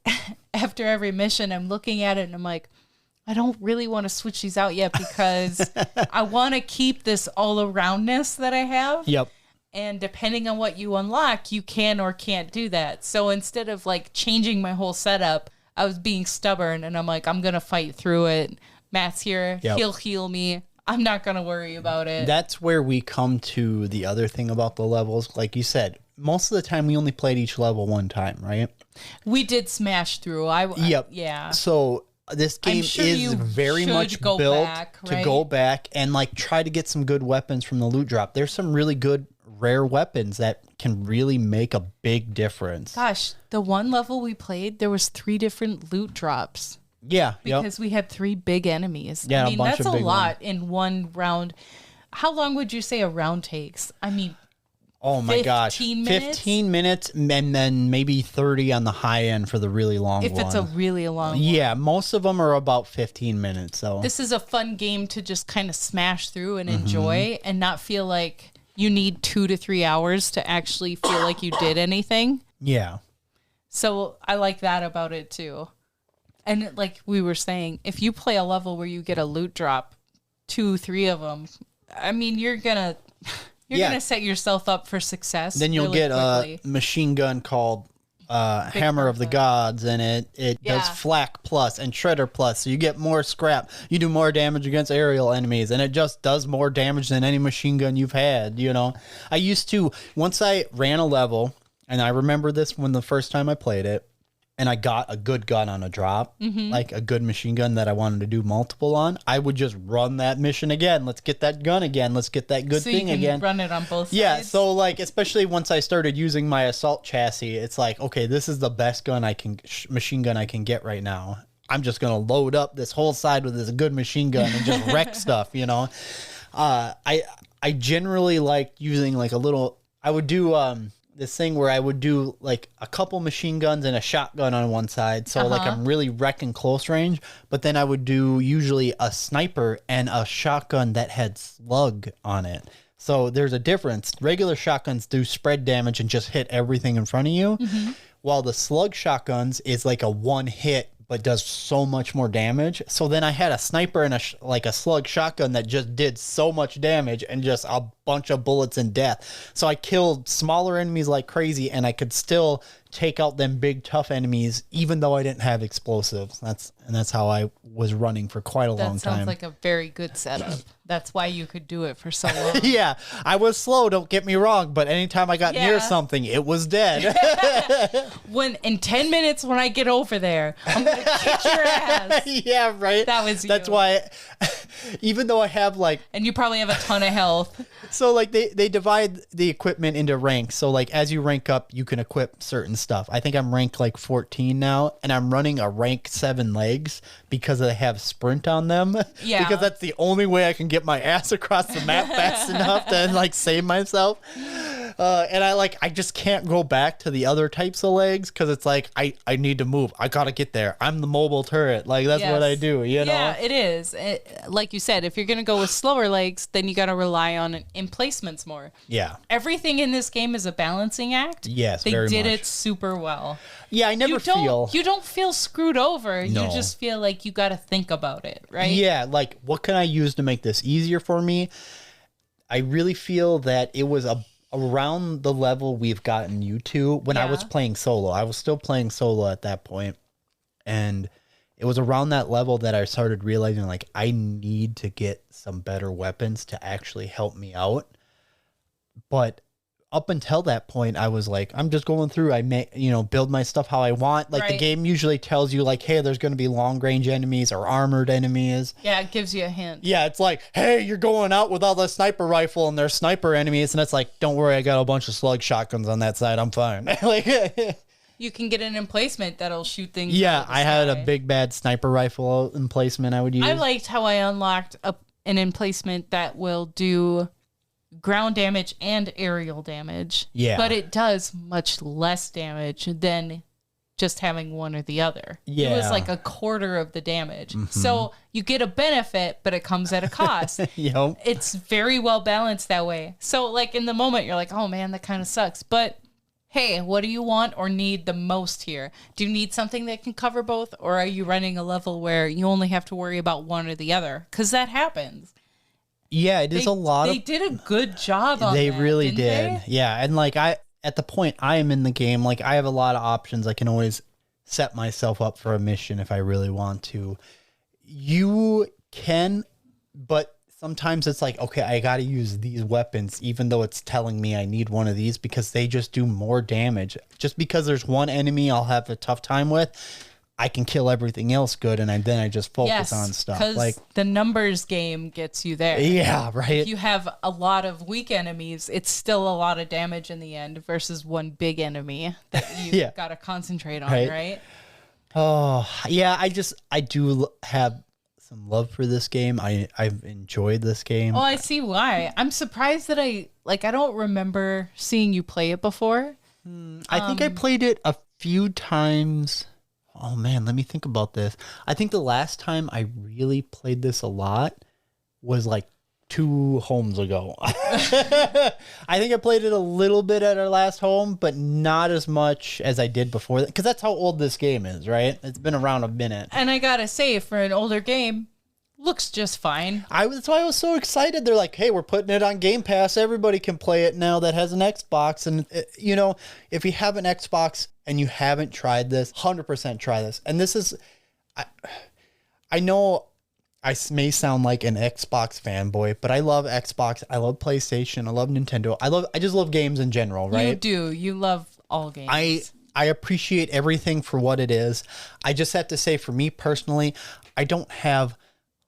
after every mission, I'm looking at it and I'm like, I don't really want to switch these out yet, because I want to keep this all-aroundness that I have. Yep. And depending on what you unlock, you can or can't do that. So instead of like changing my whole setup, I was being stubborn, and I'm like, I'm going to fight through it. Matt's here. Yep. He'll heal me. I'm not going to worry about it. That's where we come to the other thing about the levels. Like you said, most of the time we only played each level one time, right? We did smash through. Yeah. So this game is very much built to go back and like try to get some good weapons from the loot drop. There's some really good rare weapons that can really make a big difference. Gosh, the one level we played, there was 3 different loot drops. Yeah. Because we had 3 big enemies. Yeah, I mean, that's a lot in one round. How long would you say a round takes? I mean, oh my gosh. 15 minutes and then maybe 30 on the high end for the really long one. If it's a really long one. Yeah, most of them are about 15 minutes. So this is a fun game to just kind of smash through and enjoy, and not feel like you need 2 to 3 hours to actually feel like you did anything. Yeah. So I like that about it too. And like we were saying, if you play a level where you get a loot drop, 2, 3 of them, I mean, you're gonna set yourself up for success. Then you'll get quickly. A machine gun called Hammer of the Gods, and it does flak plus and shredder plus, so you get more scrap. You do more damage against aerial enemies, and it just does more damage than any machine gun you've had. You know, I used to, once I ran a level, and I remember this when the first time I played it, and I got a good gun on a drop, like a good machine gun that I wanted to do multiple on, I would just run that mission again. Let's get that gun again. Let's get that good thing again. Run it on both sides. Yeah, so like, especially once I started using my assault chassis, it's like, okay, this is the best gun machine gun I can get right now. I'm just gonna load up this whole side with this good machine gun and just wreck stuff, you know. I generally like using like a little. I would do this thing where I would do like a couple machine guns and a shotgun on one side. So like I'm really wrecking close range, but then I would do usually a sniper and a shotgun that had slug on it. So there's a difference. Regular shotguns do spread damage and just hit everything in front of you, while the slug shotguns is like a one hit but does so much more damage. So then I had a sniper and a slug shotgun that just did so much damage and just a bunch of bullets and death. So I killed smaller enemies like crazy, and I could still take out them big tough enemies even though I didn't have explosives. That's how I was running for quite a long time. That sounds like a very good setup. That's why you could do it for so long. Yeah, I was slow, don't get me wrong, but anytime I got near something, it was dead. In 10 minutes when I get over there, I'm going to kick your ass. Yeah, right? That's why, even though I have like... And you probably have a ton of health. So like they divide the equipment into ranks. So like as you rank up, you can equip certain stuff. I think I'm ranked like 14 now, and I'm running a rank 7 legs because I have sprint on them. Yeah. Because that's the only way I can get my ass across the map fast enough to like save myself. And I just can't go back to the other types of legs because it's like I need to move. I gotta get there. I'm the mobile turret. Like that's what I do. You know? Yeah, it is. Like you said, if you're gonna go with slower legs, then you gotta rely on emplacements more. Yeah. Everything in this game is a balancing act. Yes, they very did much. it super well. Yeah, I never feel you don't feel screwed over. No. You just feel like you gotta think about it, right? Yeah, like what can I use to make this easier for me? I really feel that it was around the level we've gotten you to when I was playing solo. I was still playing solo at that point, and it was around that level that I started realizing like I need to get some better weapons to actually help me out. But up until that point, I was like, I'm just going through. I build my stuff how I want. Like the game usually tells you like, hey, there's going to be long range enemies or armored enemies. Yeah, it gives you a hint. Yeah, it's like, hey, you're going out with all the sniper rifle and there's sniper enemies, and it's like, don't worry, I got a bunch of slug shotguns on that side. I'm fine. Like, you can get an emplacement that'll shoot things. Yeah, I had a big bad sniper rifle emplacement I would use. I liked how I unlocked an emplacement that will do ground damage and aerial damage. Yeah. But it does much less damage than just having one or the other. Yeah. It was like a quarter of the damage. Mm-hmm. So you get a benefit, but it comes at a cost. Yep. It's very well balanced that way. So like in the moment, you're like, oh man, that kind of sucks. But hey, what do you want or need the most here? Do you need something that can cover both? Or are you running a level where you only have to worry about one or the other? Because that happens. Yeah, it is a lot. They did a good job on They that, really didn't did. they? Yeah, and like at the point I am in the game, like I have a lot of options. I can always set myself up for a mission if I really want to. You can, but sometimes it's like, okay, I got to use these weapons, even though it's telling me I need one of these because they just do more damage. Just because there's one enemy I'll have a tough time with, I can kill everything else good, and then I just focus on stuff. Like the numbers game gets you there. Yeah, right. If you have a lot of weak enemies, it's still a lot of damage in the end versus one big enemy that you got to concentrate on, right? Oh, yeah. I do have some love for this game. I've enjoyed this game. Oh, I see why. I'm surprised that I don't remember seeing you play it before. I think I played it a few times. Oh man, let me think about this. I think the last time I really played this a lot was like 2 homes ago. I think I played it a little bit at our last home, but not as much as I did before that, because that's how old this game is, right? It's been around a minute. And I gotta say, for an older game, looks just fine. That's why I was so excited. They're like, hey, we're putting it on Game Pass. Everybody can play it now that has an Xbox. And, if you have an Xbox and you haven't tried this, 100% try this. And this is, I know I may sound like an Xbox fanboy, but I love Xbox. I love PlayStation. I love Nintendo. I just love games in general, right? You do. You love all games. I appreciate everything for what it is. I just have to say, for me personally, I don't have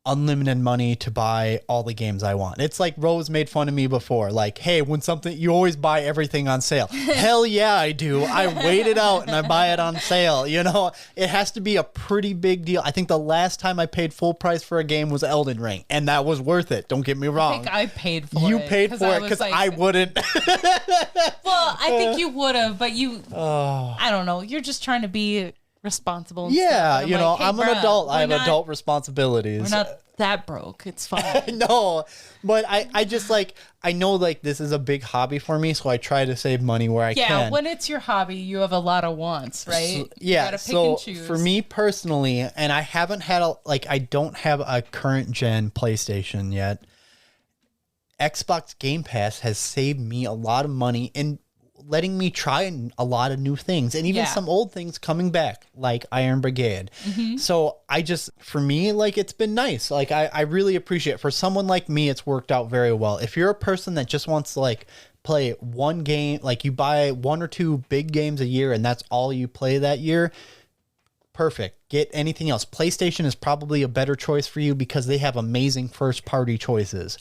unlimited money to buy all the games I want. It's like Rose made fun of me before. Like, hey, when you always buy everything on sale. Hell yeah, I do. I wait it out and I buy it on sale. It has to be a pretty big deal. I think the last time I paid full price for a game was Elden Ring, and that was worth it. Don't get me wrong. I think I paid for it. You paid for it because I wouldn't. Well, I think you would have, but I don't know. You're just trying to be responsible. Yeah, I'm like, hey, I'm an adult. I have adult responsibilities. We're not that broke. It's fine. No, but I just I know this is a big hobby for me, so I try to save money where I can. Yeah, when it's your hobby, you have a lot of wants, right? You gotta pick and choose. For me personally, and I haven't had I don't have a current gen PlayStation yet. Xbox Game Pass has saved me a lot of money and letting me try a lot of new things, and even some old things coming back, like Iron Brigade. Mm-hmm. So for me, it's been nice. I really appreciate it. For someone like me, it's worked out very well. If you're a person that just wants to play one game, you buy 1 or 2 big games a year and that's all you play that year, perfect. Get anything else. PlayStation is probably a better choice for you because they have amazing first party choices.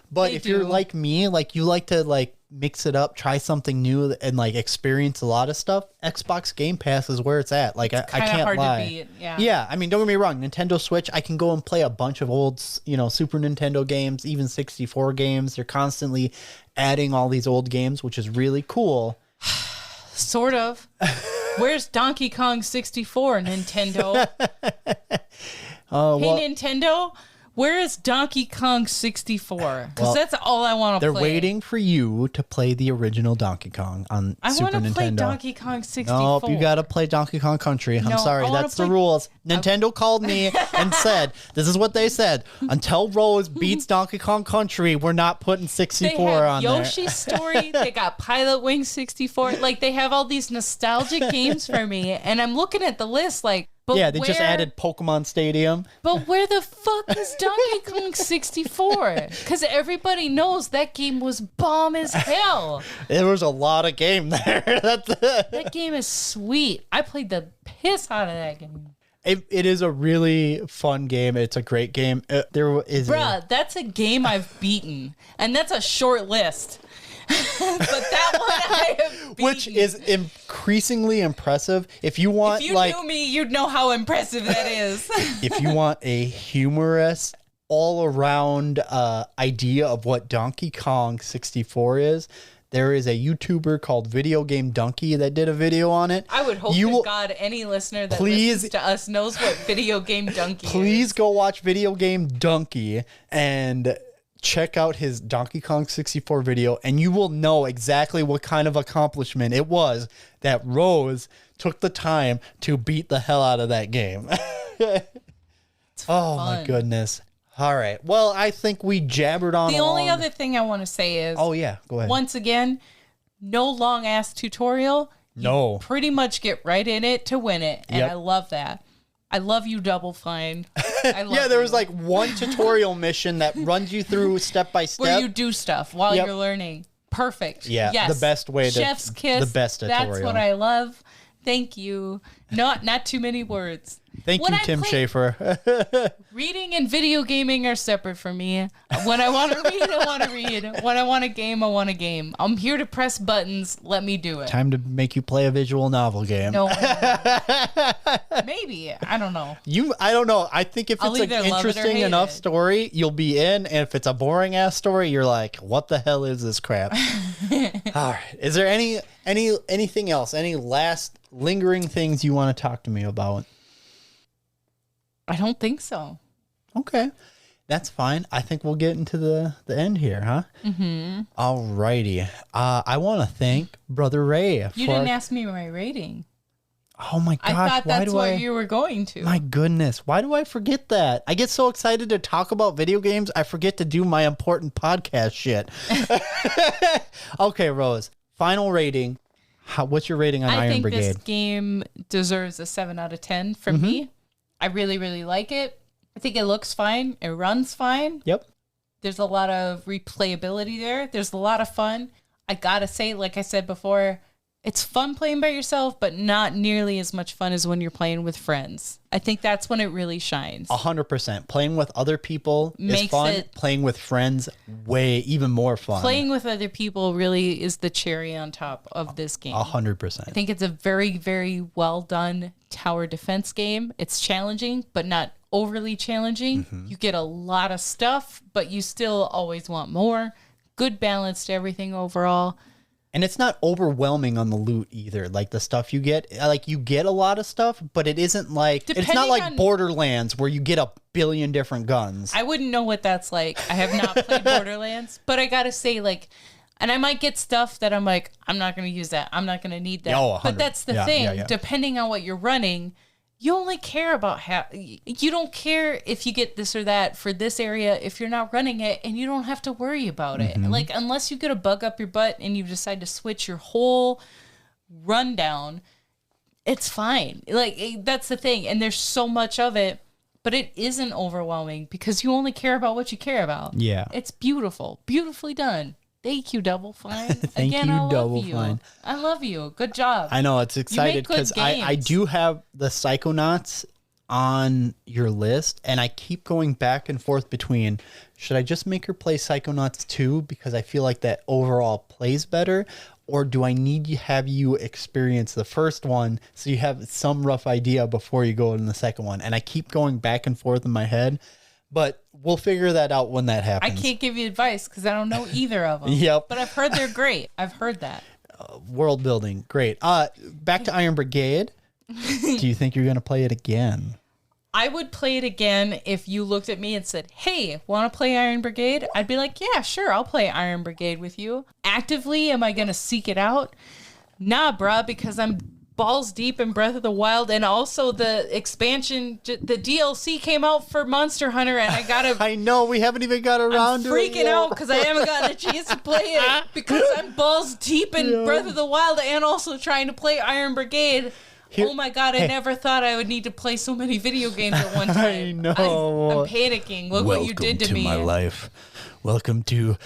But if you're like me, you like to mix it up, try something new, and like experience a lot of stuff, Xbox Game Pass is where it's at. Like I can't hard lie. To beat. Yeah. I mean, don't get me wrong. Nintendo Switch, I can go and play a bunch of old, Super Nintendo games, even 64 games. They're constantly adding all these old games, which is really cool. Sort of. Where's Donkey Kong 64, Nintendo? Hey, Nintendo, where is Donkey Kong 64? Because that's all I want to play. They're waiting for you to play the original Donkey Kong on Super Nintendo. I want to play Donkey Kong 64. Nope, you got to play Donkey Kong Country. I'm sorry, that's the rules. Nintendo called me and said, this is what they said. Until Rose beats Donkey Kong Country, we're not putting 64 on there. Yoshi's Story. They got Pilot Wing 64. Like, they have all these nostalgic games for me. And I'm looking at the list like, they just added Pokemon Stadium. But where the fuck is Donkey Kong 64? Because everybody knows that game was bomb as hell. There was a lot of game there. That game is sweet. I played the piss out of that game. It is a really fun game. It's a great game. That's a game I've beaten. And that's a short list. But that one I have beaten. Which is increasingly impressive. If you knew me, you'd know how impressive that is. If you want a humorous, all-around idea of what Donkey Kong 64 is, there is a YouTuber called Video Game Donkey that did a video on it. I would hope to God any listener that listens to us knows what Video Game Donkey is. Please go watch Video Game Donkey and check out his Donkey Kong 64 video, and you will know exactly what kind of accomplishment it was that Rose took the time to beat the hell out of that game. Oh my goodness. All right. Well, I think we jabbered on. The only other thing I want to say is, oh yeah, go ahead. Once again, no long ass tutorial. No. You pretty much get right in it to win it, and I love that. I love you, Double Fine. There was like one tutorial mission that runs you through step by step. Where you do stuff while you're learning. Perfect. Yeah, yes. The best way to... Chef's kiss. The best tutorial. That's what I love. Thank you. Not too many words. Thank you, Tim Schafer. Reading and video gaming are separate for me. When I want to read, I want to read. When I want a game, I want a game. I'm here to press buttons. Let me do it. Time to make you play a visual novel game. No. Maybe. I don't know. I don't know. I think if it's an interesting enough story, you'll be in. And if it's a boring ass story, you're like, what the hell is this crap? All right. Is there anything else? Any last lingering things you want to talk to me about? I don't think so. Okay. That's fine. I think we'll get into the end here, huh? Mm-hmm. All righty. I want to thank Brother Ray. You didn't ask me my rating. Oh my gosh. I thought that's what you were going to. My goodness. Why do I forget that? I get so excited to talk about video games, I forget to do my important podcast shit. Okay, Rose. Final rating. What's your rating on Iron Brigade? I think this game deserves a 7 out of 10 from me. I really, really like it. I think it looks fine. It runs fine. Yep. There's a lot of replayability there. There's a lot of fun. I gotta say, like I said before, it's fun playing by yourself, but not nearly as much fun as when you're playing with friends. I think that's when it really shines. 100%. Playing with other people is fun. Playing with friends, even more fun. Playing with other people really is the cherry on top of this game. 100%. I think it's a very, very well done tower defense game. It's challenging, but not overly challenging. Mm-hmm. You get a lot of stuff, but you still always want more. Good balance to everything overall. And it's not overwhelming on the loot either. Like the stuff you get, you get a lot of stuff, but it isn't like, it's not like Borderlands where you get a billion different guns. I wouldn't know what that's like. I have not played Borderlands, but I gotta say, and I might get stuff that I'm like, I'm not going to use that. I'm not going to need that. Oh, but that's the thing. Yeah. Depending on what you're running, you only care about you don't care if you get this or that for this area if you're not running it, and you don't have to worry about it. Unless you get a bug up your butt and you decide to switch your whole rundown, it's fine. That's the thing. And there's so much of it, but it isn't overwhelming because you only care about what you care about. Yeah. It's beautiful. Beautifully done. Thank you, Double Fine. Thank you, Double Fine. I love you. Good job. I know, it's excited because I do have the Psychonauts on your list, and I keep going back and forth between, should I just make her play Psychonauts 2 because I feel like that overall plays better, or do I need to have you experience the first one so you have some rough idea before you go in the second one? And I keep going back and forth in my head, but we'll figure that out when that happens. I can't give you advice because I don't know either of them. Yep. But I've heard they're great. I've heard that. World building, great. Back to Iron Brigade. Do you think you're going to play it again? I would play it again if you looked at me and said, hey, want to play Iron Brigade? I'd be like, yeah, sure, I'll play Iron Brigade with you. Actively, am I going to seek it out? Nah, bruh, because I'm balls deep in Breath of the Wild, and also the expansion, the DLC came out for Monster Hunter, and I gotta... I know, we haven't even got around to it. I'm freaking out because I haven't gotten a chance to play it because I'm balls deep in Breath of the Wild and also trying to play Iron Brigade. Oh my God, I never thought I would need to play so many video games at one time. I know. I'm panicking. Look what you did to me. Welcome to my life. Welcome to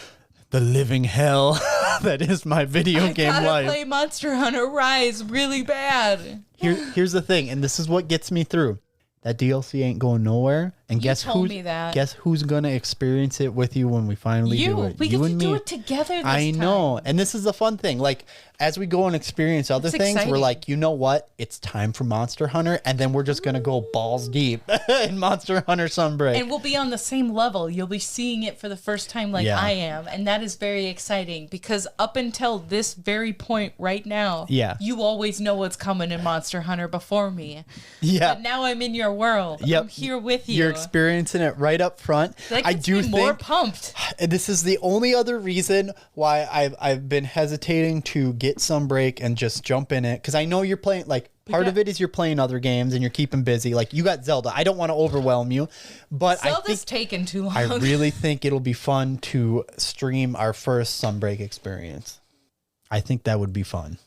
the living hell that is my video game life. I gotta play Monster Hunter Rise really bad. Here's the thing, and this is what gets me through. That DLC ain't going nowhere. And guess who's gonna experience it with you when we finally do it? We get to do it together this time. I know. And this is the fun thing. Like, as we go and experience other things, exciting. We're like, you know what? It's time for Monster Hunter, and then we're just gonna go balls deep in Monster Hunter Sunbreak. And we'll be on the same level. You'll be seeing it for the first time like I am. And that is very exciting because up until this very point right now, you always know what's coming in Monster Hunter before me. Yeah. But now I'm in your world. Yep. I'm here with you. You're experiencing it right up front. I do think more pumped. And this is the only other reason why I've been hesitating to get Sunbreak and just jump in it, because I know you're playing, like, part of it is you're playing other games and you're keeping busy. Like, you got Zelda. I don't want to overwhelm you, but Zelda's taking too long. I really think it'll be fun to stream our first Sunbreak experience. I think that would be fun.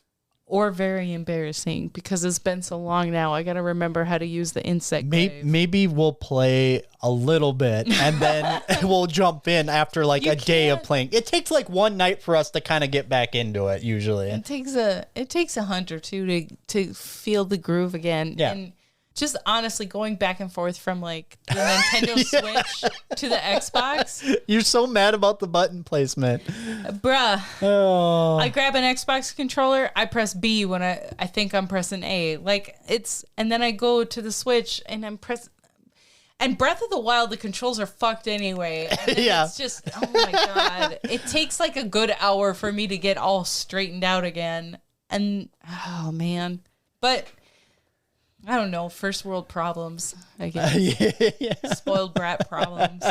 Or very embarrassing because it's been so long now. I got to remember how to use the insect glaive. Maybe we'll play a little bit and then we'll jump in after like a day of playing. It takes like one night for us to kind of get back into it usually. It takes a hunt or two to feel the groove again. Yeah. And just honestly going back and forth from like the Nintendo Switch to the Xbox. You're so mad about the button placement. Bruh. Oh. I grab an Xbox controller, I press B when I think I'm pressing A. Like and then I go to the Switch and I'm and Breath of the Wild, the controls are fucked anyway. And it's just, oh my God. It takes like a good hour for me to get all straightened out again. And, oh man. But I don't know, first world problems, I guess. Spoiled brat problems.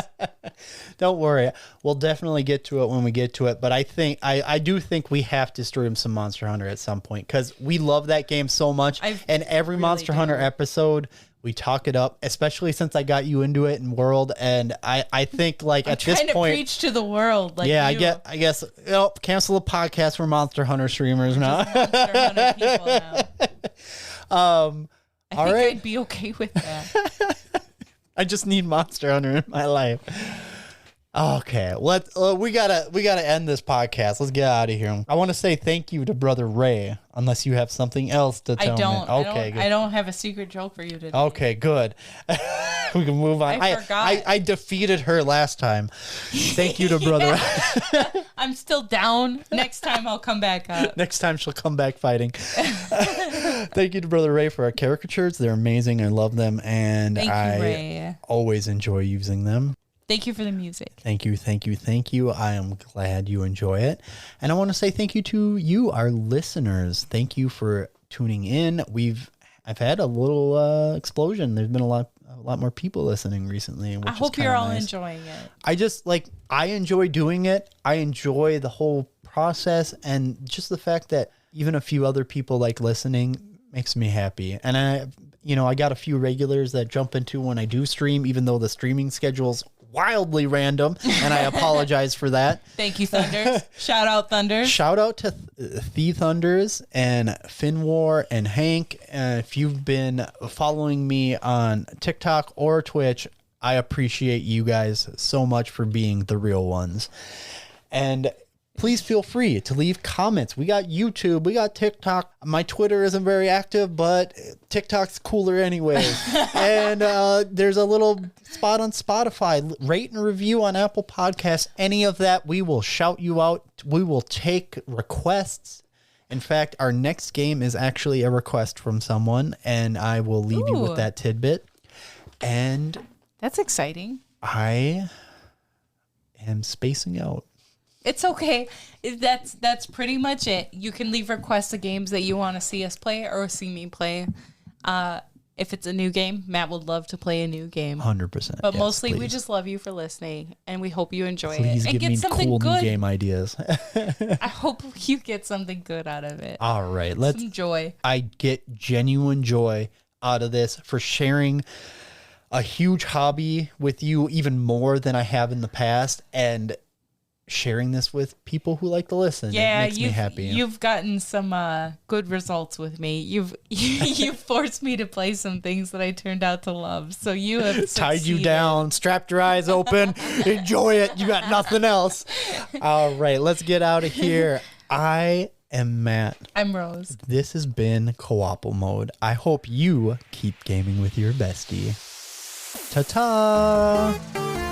Don't worry. We'll definitely get to it when we get to it. But I do think we have to stream some Monster Hunter at some point because we love that game so much. And every really Monster Hunter episode, we talk it up, especially since I got you into it in World. And I think like at this point, I'm trying to preach to the world. Like I guess cancel the podcast for Monster Hunter streamers now. Monster Hunter people now. I think I'd be okay with that. I just need Monster Hunter in my life. Okay, we gotta end this podcast. Let's get out of here. I want to say thank you to Brother Ray, unless you have something else to tell me. I don't have a secret joke for you today. Okay, good. We can move on. I forgot. I defeated her last time. Thank you to Brother Ray. I'm still down. Next time I'll come back up. Next time she'll come back fighting. Thank you to Brother Ray for our caricatures. They're amazing. I love them, and I always enjoy using them. Thank you for the music. Thank you. I am glad you enjoy it. And I want to say thank you to you, our listeners. Thank you for tuning in. I've had a little explosion. There's been a lot more people listening recently. Which I hope you're all enjoying it. I enjoy doing it. I enjoy the whole process, and just the fact that even a few other people like listening makes me happy. And I got a few regulars that jump into when I do stream, even though the streaming schedule's wildly random, and I apologize for that. Thank you, Thunders. Shout out, Thunders. Shout out to the Thunders and Finwar and Hank. If you've been following me on TikTok or Twitch, I appreciate you guys so much for being the real ones. And please feel free to leave comments. We got YouTube, we got TikTok. My Twitter isn't very active, but TikTok's cooler anyways. And there's a little spot on Spotify. Rate and review on Apple Podcasts. Any of that, we will shout you out. We will take requests. In fact, our next game is actually a request from someone, and I will leave you with that tidbit. And that's exciting. I am spacing out. It's okay. That's pretty much it. You can leave requests of games that you want to see us play or see me play. If it's a new game, Matt would love to play a new game. 100%. But mostly we just love you for listening, and we hope you enjoy Please it. And give me cool new game ideas. I hope you get something good out of it. All right. Some joy. I get genuine joy out of this for sharing a huge hobby with you, even more than I have in the past, and sharing this with people who like to listen. Yeah, it makes me happy. You've gotten some good results with me. You've forced me to play some things that I turned out to love. So you have tied you down, strapped your eyes open. Enjoy it. You got nothing else. All right, let's get out of here. I am Matt. I'm Rose. This has been Co-ople Mode. I hope you keep gaming with your bestie. Ta-ta!